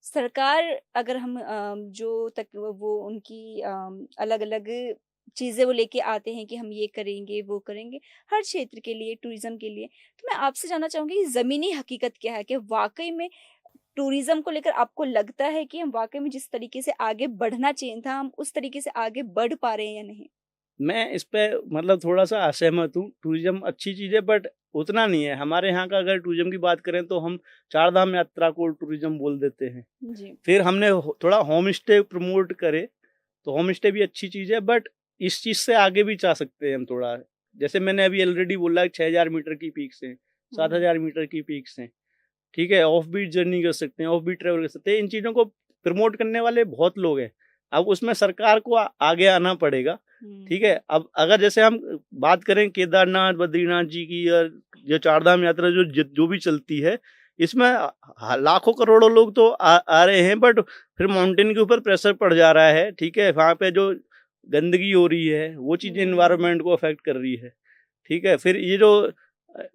सरकार अगर हम जो तक वो उनकी अलग-अलग चीज़ें वो लेके आते हैं कि हम ये करेंगे, वो करेंगे, हर क्षेत्र के लिए, टूरिज़्म के लिए। तो मैं आपसे जानना चाहूँगी कि ज़मीनी हकीकत क्या है? कि वाक़ई में टूरिज्म को लेकर आपको लगता है कि हम वाकई में जिस तरीके से आगे बढ़ना चाहिए था, हम उस तरीके से आगे बढ़ पा रहे हैं या नहीं? मैं इस पे मतलब थोड़ा-सा असहमत हूँ। टूरिज़्म अच्छी चीज़ है बट उतना नहीं है। हमारे यहाँ का अगर टूरिज़्म की बात करें तो हम चार धाम यात्रा को टूरिज़्म बोल देते हैं। जी। फिर हमने थोड़ा होम स्टे प्रमोट करे, तो होम स्टे भी अच्छी चीज़ है बट इस चीज़ से आगे भी जा सकते हैं हम थोड़ा। जैसे मैंने अभी ऑलरेडी बोला 6000 मीटर की पीक्स हैं, हुँ। 7000 मीटर की पीक्स हैं, ठीक है? ऑफ बीट जर्नी कर सकते हैं, ऑफ बीट ट्रैवल कर सकते हैं। इन चीज़ों को प्रमोट करने वाले बहुत लोग हैं। अब उसमें सरकार को आगे आना पड़ेगा, ठीक है? हुँ। अब अगर जैसे हम बात करें केदारनाथ, बद्रीनाथ जी की या ये चारधाम यात्रा जो भी चलती है, इसमें लाखों करोड़ों लोग तो आ रहे हैं बट फिर माउंटेन के ऊपर प्रेशर पड़ जा रहा है, ठीक है? वहाँ पे जो गंदगी हो रही है, वो चीज़ें हुँ। एनवायरनमेंट को अफ़ेक्ट कर रही है, ठीक है? फिर ये जो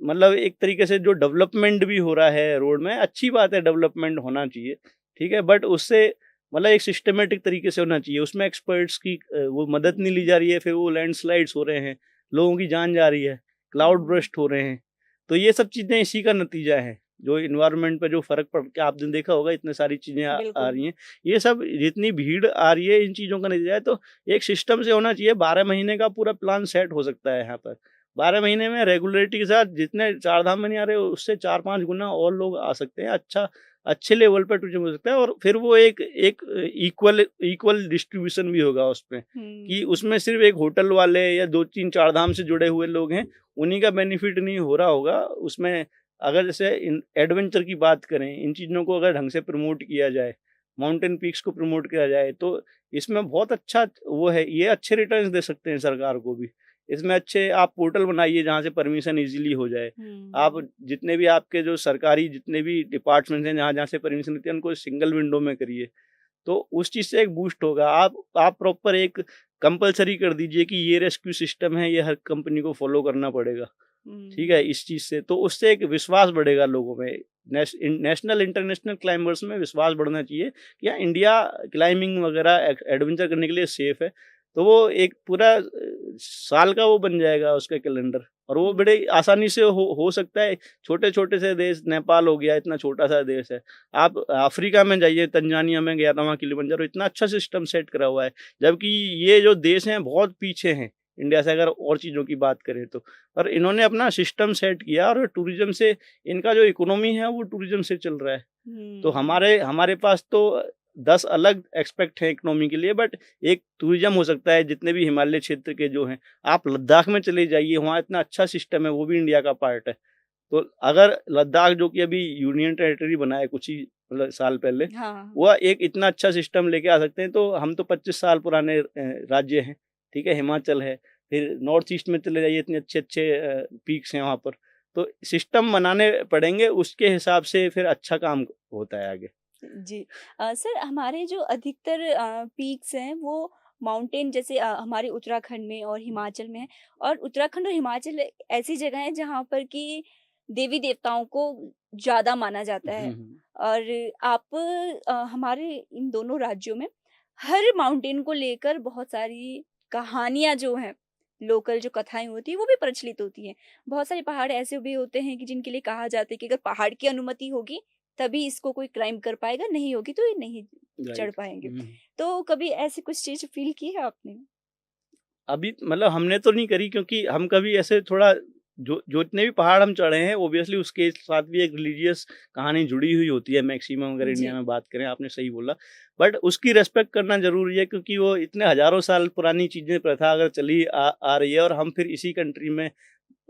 मतलब एक तरीके से जो डेवलपमेंट भी हो रहा है रोड में, अच्छी बात है डेवलपमेंट होना चाहिए, ठीक है? बट उससे मतलब एक सिस्टमैटिक तरीके से होना चाहिए। उसमें एक्सपर्ट्स की वो मदद नहीं ली जा रही है, फिर वो लैंडस्लाइड्स हो रहे हैं, लोगों की जान जा रही है, क्लाउड हुँ। बर्स्ट हो रहे हैं। तो ये सब चीज़ें इसी का नतीजा है, जो एनवायरनमेंट पे जो फ़र्क पड़ के आपने देखा होगा इतनी सारी चीज़ें आ बिल्कुल। रही हैं। ये सब जितनी भीड़ आ रही है इन चीज़ों का नतीजा है, तो एक सिस्टम से होना चाहिए। 12 महीने का पूरा प्लान सेट हो सकता है यहाँ पर। 12 महीने में रेगुलरिटी के साथ जितने चारधाम में नहीं आ रहे उससे 4-5 गुना और लोग आ सकते हैं। अच्छे लेवल पे टूरिज़्म हो सकता है और फिर वो एक एक इक्वल इक्वल डिस्ट्रीब्यूशन भी होगा उसमें, कि हुँ। उसमें सिर्फ़ एक होटल वाले या 2-3 चारधाम से जुड़े हुए लोग हैं, उन्हीं का बेनिफिट नहीं हो रहा होगा। उसमें अगर जैसे इन एडवेंचर की बात करें, इन चीज़ों को अगर ढंग से प्रमोट किया जाए, माउंटेन पीक्स को प्रमोट किया जाए, तो इसमें बहुत अच्छा वो है, ये अच्छे रिटर्न्स दे सकते हैं सरकार को भी। इसमें अच्छे आप पोर्टल बनाइए जहाँ से परमिशन ईज़िली हो जाए। आप हुँ। जितने भी आपके जो सरकारी जितने भी डिपार्टमेंट्स हैं, जहाँ-जहाँ से परमिशन लेते हैं, उनको सिंगल विंडो में करिए। तो उस चीज़ से एक बूस्ट होगा। आप प्रॉपर एक कंपल्सरी कर दीजिए कि ये रेस्क्यू सिस्टम है, ये हर कंपनी को फ़ॉलो करना पड़ेगा। ठीक है? हुँ। इस चीज़ से, तो उससे एक विश्वास बढ़ेगा लोगों में। नेशनल, इंटरनेशनल क्लाइंबर्स में विश्वास बढ़ना चाहिए कि हाँ, इंडिया क्लाइंबिंग वगैरह एडवेंचर करने के लिए सेफ है। तो वो एक पूरा साल का वो बन जाएगा उसका कैलेंडर और वो हुँ। बड़े आसानी से हो सकता है। छोटे-छोटे से देश, नेपाल हो गया, इतना छोटा-सा देश है। आप अफ्रीका में जाइए, तंजानिया में गया था, वहाँ किलिमंजारो इतना अच्छा सिस्टम सेट करा हुआ है। जबकि ये जो देश हैं बहुत पीछे हैं इंडिया से, अगर और चीज़ों की बात करें तो। और इन्होंने अपना सिस्टम सेट किया और टूरिज़्म से इनका जो इकोनॉमी है वो टूरिज़्म से चल रहा है। तो हुँ। हमारे हमारे पास तो 10 अलग एस्पेक्ट हैं इकोनॉमी के लिए बट एक टूरिज़्म हो सकता है जितने भी हिमालय क्षेत्र के जो हैं। आप लद्दाख में चले जाइए, वहाँ इतना अच्छा सिस्टम है, वो भी इंडिया का पार्ट है। तो अगर लद्दाख जो कि अभी यूनियन टेरिटरी बना है कुछ ही मतलब साल पहले, हाँ। वह एक इतना अच्छा सिस्टम लेके आ सकते हैं। तो हम तो 25 साल पुराने राज्य हैं, ठीक है? हिमाचल है, फिर नॉर्थ ईस्ट में चले जाइए, इतने अच्छे-अच्छे पीक्स हैं वहाँ पर। तो सिस्टम बनाने पड़ेंगे, उसके हिसाब से फिर अच्छा काम होता है आगे। जी। सर, हमारे जो अधिकतर पीक्स हैं वो माउंटेन जैसे हमारे उत्तराखंड में और हिमाचल में है, और उत्तराखंड और हिमाचल ऐसी जगह है जहाँ पर कि देवी देवताओं को ज़्यादा माना जाता हुँ, है। हुँ। और आप हमारे इन दोनों राज्यों में हर माउंटेन को लेकर बहुत सारी कहानियाँ जो हैं, लोकल जो कथाएँ होती हैं वो भी प्रचलित होती हैं। बहुत सारे पहाड़ ऐसे भी होते हैं कि जिनके लिए कहा जाता है कि अगर पहाड़ की अनुमति होगी तभी इसको कोई क्लाइंब कर पाएगा, नहीं होगी तो ये नहीं चढ़ राइट। पाएँगे। हुँ। तो कभी ऐसी कुछ चीज़ फ़ील की है आपने? अभी मतलब हमने तो नहीं करी क्योंकि हम कभी ऐसे थोड़ा जो जितने भी पहाड़ हम चढ़े हैं ऑब्वियसली उसके साथ भी एक रिलीजियस कहानी जुड़ी हुई होती है मैक्सिमम, अगर इंडिया जी। में बात करें, आपने सही बोला। बट उसकी रिस्पेक्ट करना ज़रूरी है क्योंकि वो इतने हज़ारों साल पुरानी चीज़ें, प्रथा अगर चली आ रही है और हम फिर इसी कंट्री में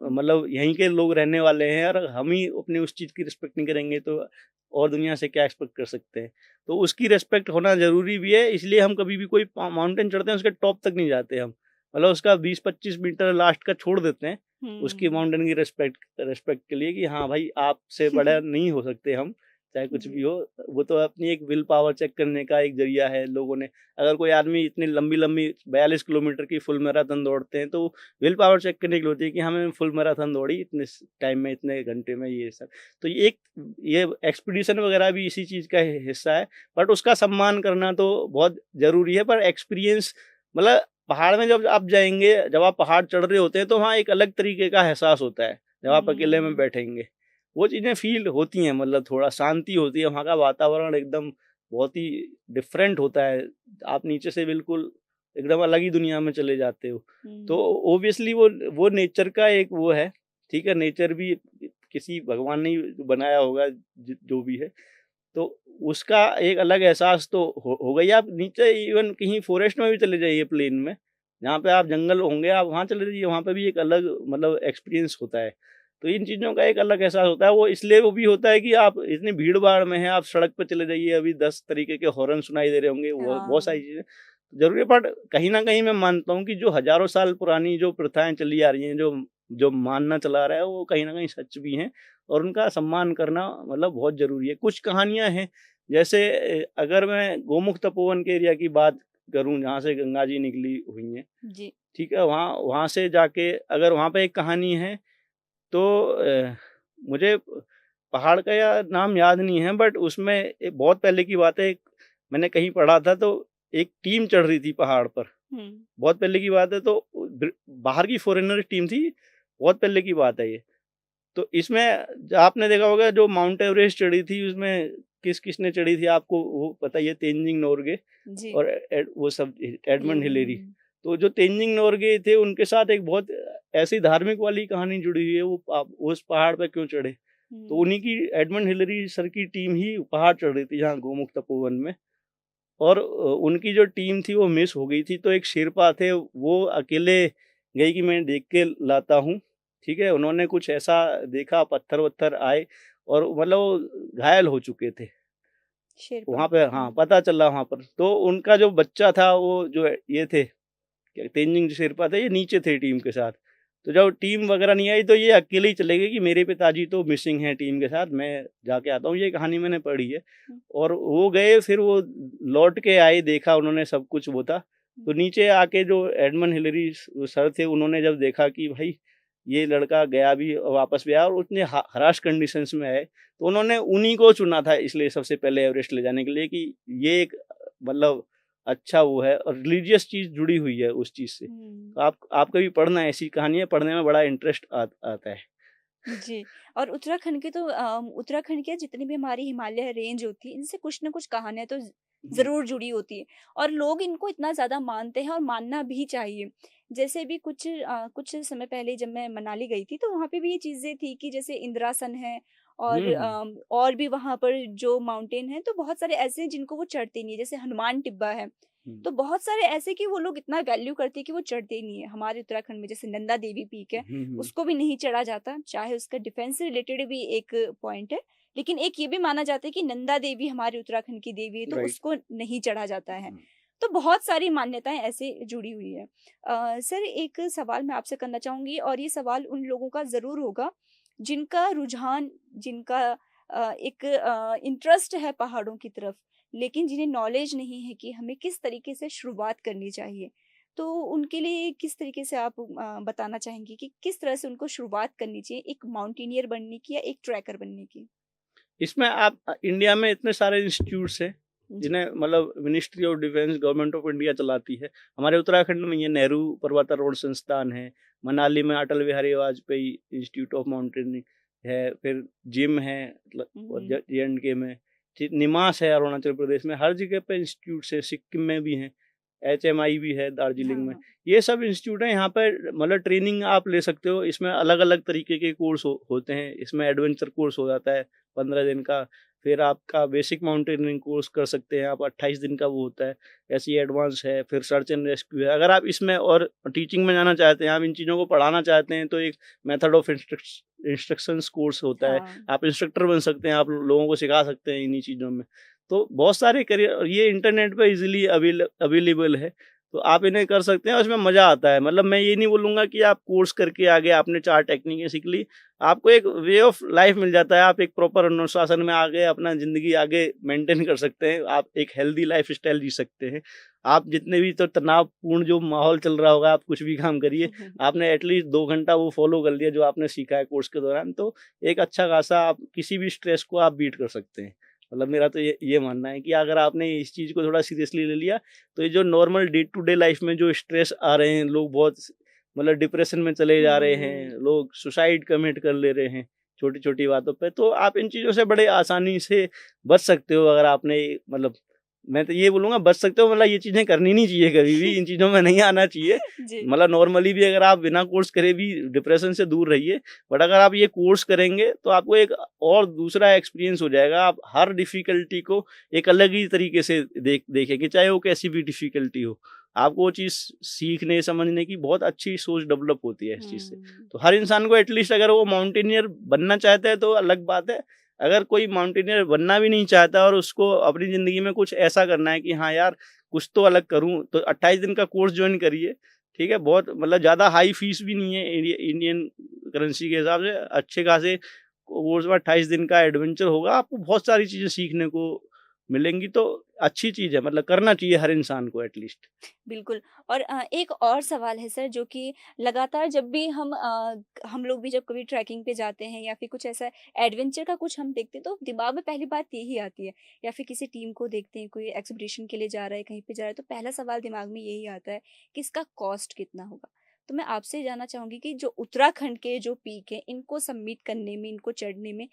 मतलब यहीं के लोग रहने वाले हैं और हम ही अपनी उस चीज़ की रिस्पेक्ट नहीं करेंगे तो और दुनिया से क्या एक्सपेक्ट कर सकते हैं। तो उसकी रिस्पेक्ट होना ज़रूरी भी है, इसलिए हम कभी भी कोई माउंटेन चढ़ते हैं उसके टॉप तक नहीं जाते हम। मतलब उसका 20-25 मीटर लास्ट का छोड़ देते हैं, उसकी हुँ। माउंटेन की रिस्पेक्ट रिस्पेक्ट के लिए कि हाँ भाई, आपसे बड़ा नहीं हो सकते हम, चाहे कुछ भी जी। हो। वो तो अपनी एक विल पावर चेक करने का एक ज़रिया है लोगों ने। अगर कोई आदमी इतनी लंबी-लंबी 42 किलोमीटर की फुल मैराथन दौड़ते हैं, तो विल पावर चेक करने के लिए होती है कि हमें फुल मैराथन दौड़ी इतने टाइम में, इतने घंटे में, ये सब। तो ये एक्सपीडिशन वगैरह भी इसी चीज़ का हिस्सा है, बट उसका सम्मान करना तो बहुत ज़रूरी है। पर एक्सपीरियंस मतलब पहाड़ में जब आप जाएँगे, जब आप पहाड़ चढ़ रहे होते हैं तो वहाँ एक अलग तरीके का एहसास होता है, जब आप अकेले में हुँ। बैठेंगे। वो चीज़ें फील होती हैं, मतलब थोड़ा शांति होती है, वहाँ का वातावरण एकदम बहुत ही डिफरेंट होता है। आप नीचे से बिल्कुल एकदम अलग ही दुनिया में चले जाते हो। तो ऑब्वियसली वो नेचर का एक वो है, ठीक है? नेचर भी किसी भगवान ने ही बनाया होगा जो भी है। तो उसका एक अलग एहसास तो होगा ही। आप नीचे इवन कहीं फॉरेस्ट में भी चले जाइए, प्लेन में, जहाँ पे आप जंगल होंगे, आप वहाँ चले जाइए, वहाँ पे भी एक अलग मतलब एक्सपीरियंस होता है। तो इन चीज़ों का एक अलग एहसास होता है। वो इसलिए वो भी होता है कि आप इतनी भीड़-भाड़ में हैं, आप सड़क पे चले जाइए, अभी 10 तरीके के हॉर्न सुनाई दे रहे होंगे, वो बहुत सारी हाँ। चीज़ें ज़रूरी है। बट कहीं न कहीं मैं मानता हूँ कि जो हज़ारों साल पुरानी जो प्रथाएँ चली आ रही हैं, जो जो मानना चला आ रहा है, वो कहीं न कहीं सच भी हैं और उनका सम्मान करना मतलब बहुत ज़रूरी है। कुछ कहानियाँ हैं, जैसे अगर मैं गोमुख तपोवन के एरिया की बात करूँ, जहाँ से गंगा जी निकली हुई हैं, जी। ठीक है? वहाँ वहाँ से जाके अगर वहाँ पे एक कहानी है, तो मुझे पहाड़ का या नाम याद नहीं है, बट उसमें बहुत पहले की बात है, एक मैंने कहीं पढ़ा था, तो एक टीम चढ़ रही थी पहाड़ पर। हुँ। बहुत पहले की बात है, तो बाहर की फॉरेनर टीम थी, बहुत पहले की बात है ये। तो इसमें आपने देखा होगा, जो माउंट एवरेस्ट चढ़ी थी उसमें किसने चढ़ी थी, आपको वो पता ही है, तेनजिंग नोरगे जी। और वो सब एडमंड हिलेरी। हुँ। तो जो तेनजिंग नोरगे थे, उनके साथ एक बहुत ऐसी धार्मिक वाली कहानी जुड़ी हुई है, वो उस पहाड़ पे क्यों चढ़े। तो हुँ। उन्हीं की, एडमंड हिलेरी सर की टीम ही पहाड़ चढ़ रही थी जहाँ गोमुख तपोवन में, और उनकी जो टीम थी वो मिस हो गई थी। तो एक शेरपा थे, वो अकेले गए कि मैं देख के लाता हूँ, ठीक है? उन्होंने कुछ ऐसा देखा, पत्थर-वत्थर आए और मतलब वो घायल हो चुके थे। शेरपा। वहाँ पे, हाँ, हुँ। पता चला वहाँ पर। तो उनका जो बच्चा था, वो जो ये थे, क्या तेंजिंग शेरपा थे, ये नीचे थे टीम के साथ। तो जब टीम वगैरह नहीं आई, तो ये अकेले ही चले गए कि मेरे पिताजी तो मिसिंग हैं टीम के साथ, मैं जाके आता हूँ। ये कहानी मैंने पढ़ी है। हुँ। और वो गए, फिर वो लौट के आए, देखा उन्होंने सब कुछ वो था। हुँ। तो नीचे आके जो एडमंड हिलरी सर थे, उन्होंने जब देखा कि भाई ये लड़का गया भी और वापस भी आया और उतने हराश कंडीशंस में है, तो उन्होंने उन्हीं को चुना था इसलिए सबसे पहले एवरेस्ट ले जाने के लिए, कि ये एक मतलब अच्छा वो है, और रिलीजियस चीज़ जुड़ी हुई है उस चीज़ से। हुँ। तो आप कभी पढ़ना, ऐसी कहानियाँ पढ़ने में बड़ा इंटरेस्ट आता है। जी। और उत्तराखंड के तो उत्तराखंड के जितनी भी हमारी हिमालय रेंज होती है, इनसे कुछ न कुछ कहानियाँ तो हुँ, ज़रूर जुड़ी होती है और लोग इनको इतना ज़्यादा मानते हैं और मानना भी चाहिए। जैसे भी कुछ समय पहले जब मैं मनाली गई थी, तो वहाँ पे भी ये चीज़ें थी कि जैसे इंद्रासन है और हुँ, हुँ, और भी वहाँ पर जो माउंटेन हैं, तो बहुत सारे ऐसे हैं जिनको वो चढ़ते नहीं है, जैसे हनुमान टिब्बा है। हुँ, तो बहुत सारे ऐसे कि वो लोग इतना वैल्यू करते हैं कि वो चढ़ते ही नहीं है। हमारे उत्तराखंड में जैसे नंदा देवी पीक है, हुँ, हुँ, उसको भी नहीं चढ़ा जाता, चाहे उसका डिफेंस से रिलेटेड भी एक पॉइंट है, लेकिन एक ये भी माना जाता है कि नंदा देवी हमारे उत्तराखंड की देवी है, तो राइट। उसको नहीं चढ़ा जाता है। हुँ। तो बहुत सारी मान्यताएँ ऐसे जुड़ी हुई है। सर एक सवाल मैं आपसे करना चाहूँगी और ये सवाल उन लोगों का ज़रूर होगा, जिनका रुझान, जिनका एक इंटरेस्ट है पहाड़ों की तरफ, लेकिन जिन्हें नॉलेज नहीं है कि हमें किस तरीके से शुरुआत करनी चाहिए। तो उनके लिए किस तरीके से आप बताना चाहेंगी कि किस तरह से उनको शुरुआत करनी चाहिए एक माउंटेनियर बनने की या एक ट्रैकर बनने की? इसमें आप इंडिया में इतने सारे इंस्टीट्यूट्स हैं, जी। जिन्हें मतलब ministry of defence, government of India चलाती है। हमारे उत्तराखंड में ये नेहरू पर्वतारोहण संस्थान है, मनाली में Atal Bihari Vajpayee institute of mountaineering है, फिर जिम है, हुँ, और हुँ। जे-एंड-के में, निमास है अरुणाचल प्रदेश में, हर जगह पे इंस्टीट्यूट्स है, सिक्किम में भी हैं। एचएमआई भी है दार्जिलिंग में। हाँ। ये सब इंस्टीट्यूट हैं, यहाँ पर मतलब ट्रेनिंग आप ले सकते हो। इसमें अलग-अलग तरीके के कोर्स होते हैं। इसमें एडवेंचर कोर्स हो जाता है 15 दिन का, फिर आपका बेसिक माउंटेनियरिंग कोर्स कर सकते हैं आप, 28 दिन का वो होता है। ऐसे ही एडवांस है, फिर सर्च एंड रेस्क्यू है। अगर आप इसमें और टीचिंग में जाना चाहते हैं, आप इन चीज़ों को पढ़ाना चाहते हैं, तो एक मेथड ऑफ इंस्ट्रक्शंस कोर्स होता है। हाँ। आप इंस्ट्रक्टर बन सकते हैं, आप लोगों को सिखा सकते हैं इन्हीं चीज़ों में। तो बहुत सारे करियर, और ये इंटरनेट पे इज़िली अवेलेबल है, तो आप इन्हें कर सकते हैं और इसमें मज़ा आता है। मतलब मैं ये नहीं बोलूँगा कि आप कोर्स करके आ गए, आपने 4 टेक्निकें सीख ली, आपको एक वे ऑफ लाइफ़ मिल जाता है, आप एक प्रॉपर अनुशासन में आ गए, अपना ज़िंदगी आगे मेंटेन कर सकते हैं, आप एक हेल्दी लाइफ़स्टाइल जी सकते हैं। आप जितने भी तो तनावपूर्ण जो माहौल चल रहा होगा, आप कुछ भी काम करिए, आपने एटलीस्ट 2 घंटा वो फ़ॉलो कर लिया जो आपने सीखा है कोर्स के दौरान, तो एक अच्छा खासा आप किसी भी स्ट्रेस को आप बीट कर सकते हैं। मतलब मेरा तो ये मानना है कि अगर आपने इस चीज़ को थोड़ा सीरियसली ले लिया, तो ये जो normal day to day life में जो स्ट्रेस आ रहे हैं, लोग बहुत मतलब डिप्रेशन में चले जा रहे हैं, हुँ। लोग सुसाइड कमिट कर ले रहे हैं, छोटी-छोटी बातों पे। तो आप इन चीज़ों से बड़े आसानी से बच सकते हो अगर आपने मतलब मैं तो ये बोलूँगा बच सकते हो, मतलब ये चीज़ें करनी नहीं चाहिए कभी भी, इन चीज़ों में नहीं आना चाहिए। जी। मतलब नॉर्मली भी अगर आप बिना कोर्स करे भी डिप्रेशन से दूर रहिए, बट अगर आप ये कोर्स करेंगे तो आपको एक और दूसरा एक्सपीरियंस हो जाएगा। आप हर डिफ़िकल्टी को एक अलग ही तरीके से देखेंगे, चाहे वो कैसी भी डिफ़िकल्टी हो। आपको वो चीज़ सीखने, समझने की बहुत अच्छी सोच डेवलप होती है इस चीज़ से। हुँ। तो हर इंसान को एटलीस्ट अगर वो माउंटेनियर बनना चाहता है तो अलग बात है। अगर कोई माउंटेनियर बनना भी नहीं चाहता और उसको अपनी ज़िंदगी में कुछ ऐसा करना है कि हाँ यार, कुछ तो अलग करूँ, तो 28 दिन का कोर्स जॉइन करिए, ठीक है? बहुत मतलब ज़्यादा हाई फ़ीस भी नहीं है इंडियन करेंसी के हिसाब से, अच्छे खासे कोर्स में 28 दिन का एडवेंचर होगा, आपको बहुत सारी चीज़ें सीखने को मिलेंगी, तो अच्छी चीज़ है, मतलब करना चाहिए हर इंसान को एटलीस्ट। बिल्कुल। और एक और सवाल है सर, जो कि लगातार जब भी हम लोग भी जब कभी ट्रैकिंग पे जाते हैं या फिर कुछ ऐसा एडवेंचर का कुछ हम देखते हैं, तो दिमाग में पहली बात यही आती है, या फिर किसी टीम को देखते हैं कोई एक्सपीडिशन के लिए जा रहा है, कहीं पे जा रहा है, तो पहला सवाल दिमाग में यही आता है कि इसका कॉस्ट कितना होगा। तो मैं आपसे जानना चाहूंगी कि जो उत्तराखंड के जो पीक है, इनको सबमिट करने में, इनको चढ़ने में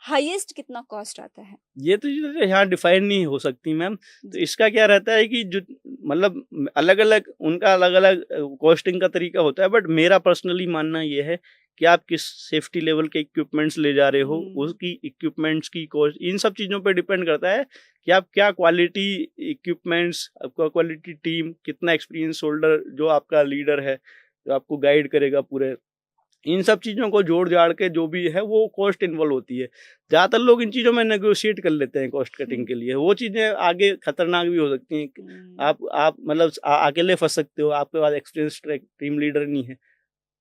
हाईएस्ट कितना कॉस्ट आता है? ये तो चीज़ें यहाँ डिफाइन नहीं हो सकती मैम। तो जी। इसका क्या रहता है कि जो मतलब अलग-अलग उनका अलग-अलग कॉस्टिंग का तरीका होता है, बट मेरा पर्सनली मानना ये है कि आप किस सेफ्टी लेवल के इक्विपमेंट्स ले जा रहे हो, हुँ। उसकी इक्विपमेंट्स की कॉस्ट, इन सब चीज़ों पे डिपेंड करता है कि आप क्या क्वालिटी इक्विपमेंट्स, आपका क्वालिटी टीम, कितना एक्सपीरियंस होल्डर जो आपका लीडर है, जो आपको गाइड करेगा पूरे, इन सब चीज़ों को जोड़-जाड़ के जो भी है वो कॉस्ट इन्वॉल्व होती है। ज़्यादातर लोग इन चीज़ों में नेगोशिएट कर लेते हैं कॉस्ट कटिंग हुँ। के लिए। वो चीज़ें आगे खतरनाक भी हो सकती हैं। हुँ। आप मतलब अकेले फँस सकते हो, आपके पास एक्सपीरियंस टीम लीडर नहीं है।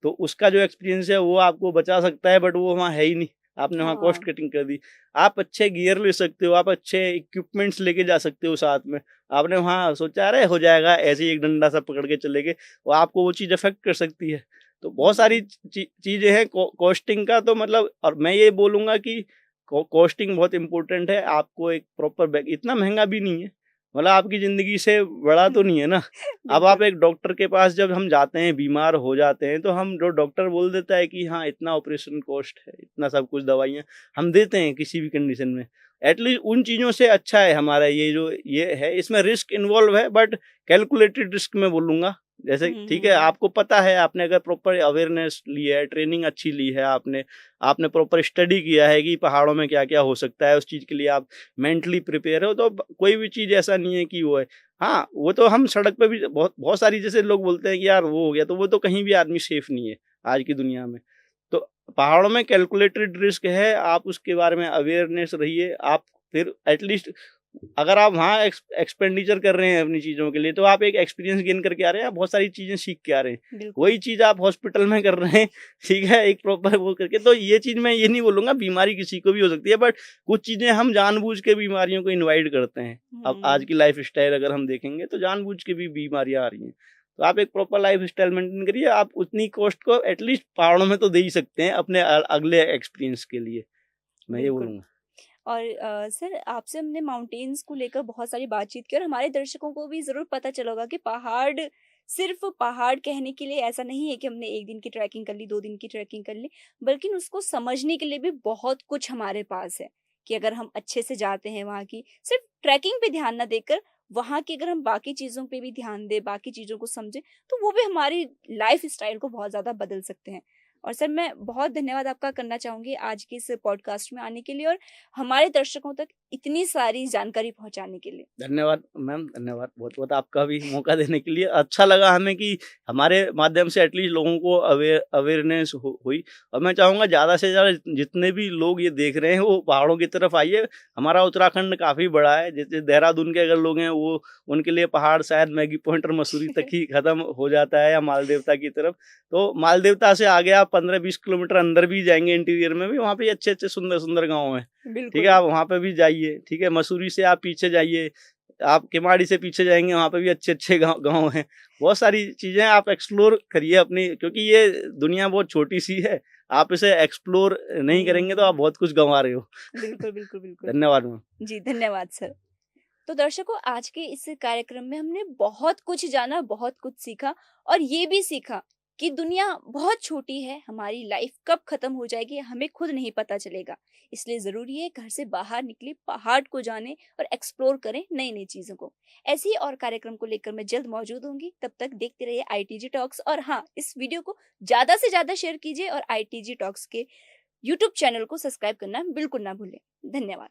तो उसका जो एक्सपीरियंस है वो आपको बचा सकता है, बट वो वहाँ है ही नहीं। आपने वहाँ कॉस्ट हाँ। कटिंग कर दी। आप अच्छे गियर ले सकते हो, आप अच्छे इक्विपमेंट्स लेके जा सकते हो साथ में। आपने वहाँ सोचा अरे हो जाएगा, ऐसे ही एक डंडा सा पकड़ के चले गए, वो आपको वो चीज़ अफ़ेक्ट कर सकती है। तो बहुत सारी हुँ। चीज़ें हैं कॉस्टिंग का तो मतलब, और मैं ये बोलूँगा कि कॉस्टिंग बहुत इम्पोर्टेंट है। आपको एक प्रॉपर बैग, इतना महँगा भी नहीं है। मतलब आपकी ज़िंदगी से बड़ा तो नहीं है ना। अब आप बिल्कुल। एक डॉक्टर के पास जब हम जाते हैं, बीमार हो जाते हैं, तो हम जो डॉक्टर बोल देता है कि हाँ, इतना ऑपरेशन कॉस्ट है, इतना सब कुछ दवाइयाँ, हम देते हैं किसी भी कंडीशन में। एटलीस्ट उन चीज़ों से अच्छा है हमारा ये जो ये है, इसमें रिस्क इन्वॉल्व है, बट कैलकुलेटेड रिस्क मैं बोलूँगा। जैसे हुँ, ठीक है, हुँ। आपको पता है, आपने अगर प्रॉपर अवेयरनेस ली है, ट्रेनिंग अच्छी ली है आपने, आपने प्रॉपर स्टडी किया है कि पहाड़ों में क्या-क्या हो सकता है, उस चीज़ के लिए आप मेंटली प्रिपेयर हो, तो कोई भी चीज़ ऐसा नहीं है कि वो है। हाँ, वो तो हम सड़क पे भी बहुत बहुत सारी, जैसे लोग बोलते हैं कि यार वो हो गया, तो वो तो कहीं भी आदमी सेफ नहीं है आज की दुनिया में। तो पहाड़ों में कैलकुलेटेड रिस्क है, आप उसके बारे में अवेयरनेस रहिए, आप फिर एटलीस्ट अगर आप वहाँ एक्सपेंडिचर कर रहे हैं अपनी चीज़ों के लिए, तो आप एक एक्सपीरियंस गेन करके आ रहे हैं, आप बहुत सारी चीज़ें सीख के आ रहे हैं। बिल्कुल। वही चीज़ आप हॉस्पिटल में कर रहे हैं, ठीक है, एक प्रॉपर वो करके, तो ये चीज़ मैं ये नहीं बोलूँगा, बीमारी किसी को भी हो सकती है, बट कुछ चीज़ें हम जानबूझ के बीमारियों को इनवाइट करते हैं। अब आज हुँ। की लाइफ़स्टाइल अगर हम देखेंगे तो जानबूझ के भी बीमारियाँ आ रही हैं। तो आप एक प्रॉपर लाइफ़स्टाइल मेंटेन करिए, आप उतनी कॉस्ट को एटलीस्ट पहाड़ों में तो दे ही सकते हैं अपने अगले एक्सपीरियंस के लिए, मैं ये बिल्कुल। बोलूँगा। और सर, आपसे हमने माउंटेन्स को लेकर बहुत सारी बातचीत की, और हमारे दर्शकों को भी ज़रूर पता चला होगा कि पहाड़ सिर्फ़ पहाड़ कहने के लिए ऐसा नहीं है कि हमने 1 दिन की ट्रैकिंग कर ली, 2 दिन की ट्रैकिंग कर ली, बल्कि उसको समझने के लिए भी बहुत कुछ हमारे पास है, कि अगर हम अच्छे से जाते हैं वहाँ की, सिर्फ़ ट्रैकिंग पे ध्यान ना देकर, वहाँ की अगर हम बाकी चीज़ों पे भी ध्यान दें, बाकी चीज़ों को समझें, तो वो भी हमारी लाइफ़स्टाइल को बहुत ज़्यादा बदल सकते हैं। और सर, मैं बहुत धन्यवाद आपका करना चाहूँगी आज के इस पॉडकास्ट में आने के लिए, और हमारे दर्शकों तक इतनी सारी जानकारी पहुँचाने के लिए। धन्यवाद मैम, धन्यवाद बहुत-बहुत आपका भी मौका देने के लिए। अच्छा लगा हमें कि हमारे माध्यम से एटलीस्ट लोगों को अवेयरनेस हुई, और मैं चाहूँगा ज़्यादा से ज़्यादा जितने भी लोग ये देख रहे हैं वो पहाड़ों की तरफ आइए। हमारा उत्तराखंड काफ़ी बड़ा है, जैसे देहरादून के अगर लोग हैं वो, उनके लिए पहाड़ शायद मैगी पॉइंट और मसूरी तक ही खत्म हो जाता है, या मालदेवता की तरफ। तो मालदेवता से आगे आप 15-20 किलोमीटर अंदर भी जाएँगे इंटीरियर में भी, वहाँ पे अच्छे-अच्छे सुंदर-सुंदर गाँव हैं। ठीक है, बिल्कुल। आप वहाँ पे भी जाइए, ठीक है? मसूरी से आप पीछे जाइए, आप किमाड़ी से पीछे जाएँगे, वहाँ पे भी अच्छे-अच्छे गाँव गाँव हैं। बहुत सारी चीज़ें आप एक्सप्लोर करिए अपनी, क्योंकि ये दुनिया बहुत छोटी-सी है, आप इसे एक्सप्लोर नहीं करेंगे तो हुँ। आप बहुत कुछ गँवा रहे हो। बिल्कुल, बिल्कुल, बिल्कुल। धन्यवाद मैम। जी, धन्यवाद सर। तो दर्शकों, आज के इस कार्यक्रम में हमने बहुत कुछ जाना, बहुत कुछ सीखा, और ये भी सीखा कि दुनिया बहुत छोटी है, हमारी लाइफ कब खत्म हो जाएगी हमें खुद नहीं पता चलेगा। इसलिए ज़रूरी है घर से बाहर निकले, पहाड़ को जाने और एक्सप्लोर करें नई नई चीज़ों को। ऐसे ही और कार्यक्रम को लेकर मैं जल्द मौजूद होंगी। तब तक देखते रहिए आईटीजी टॉक्स, और हाँ, इस वीडियो को ज़्यादा से ज़्यादा शेयर कीजिए और आईटीजी टॉक्स के यूट्यूब चैनल को सब्सक्राइब करना बिल्कुल ना भूलें। धन्यवाद।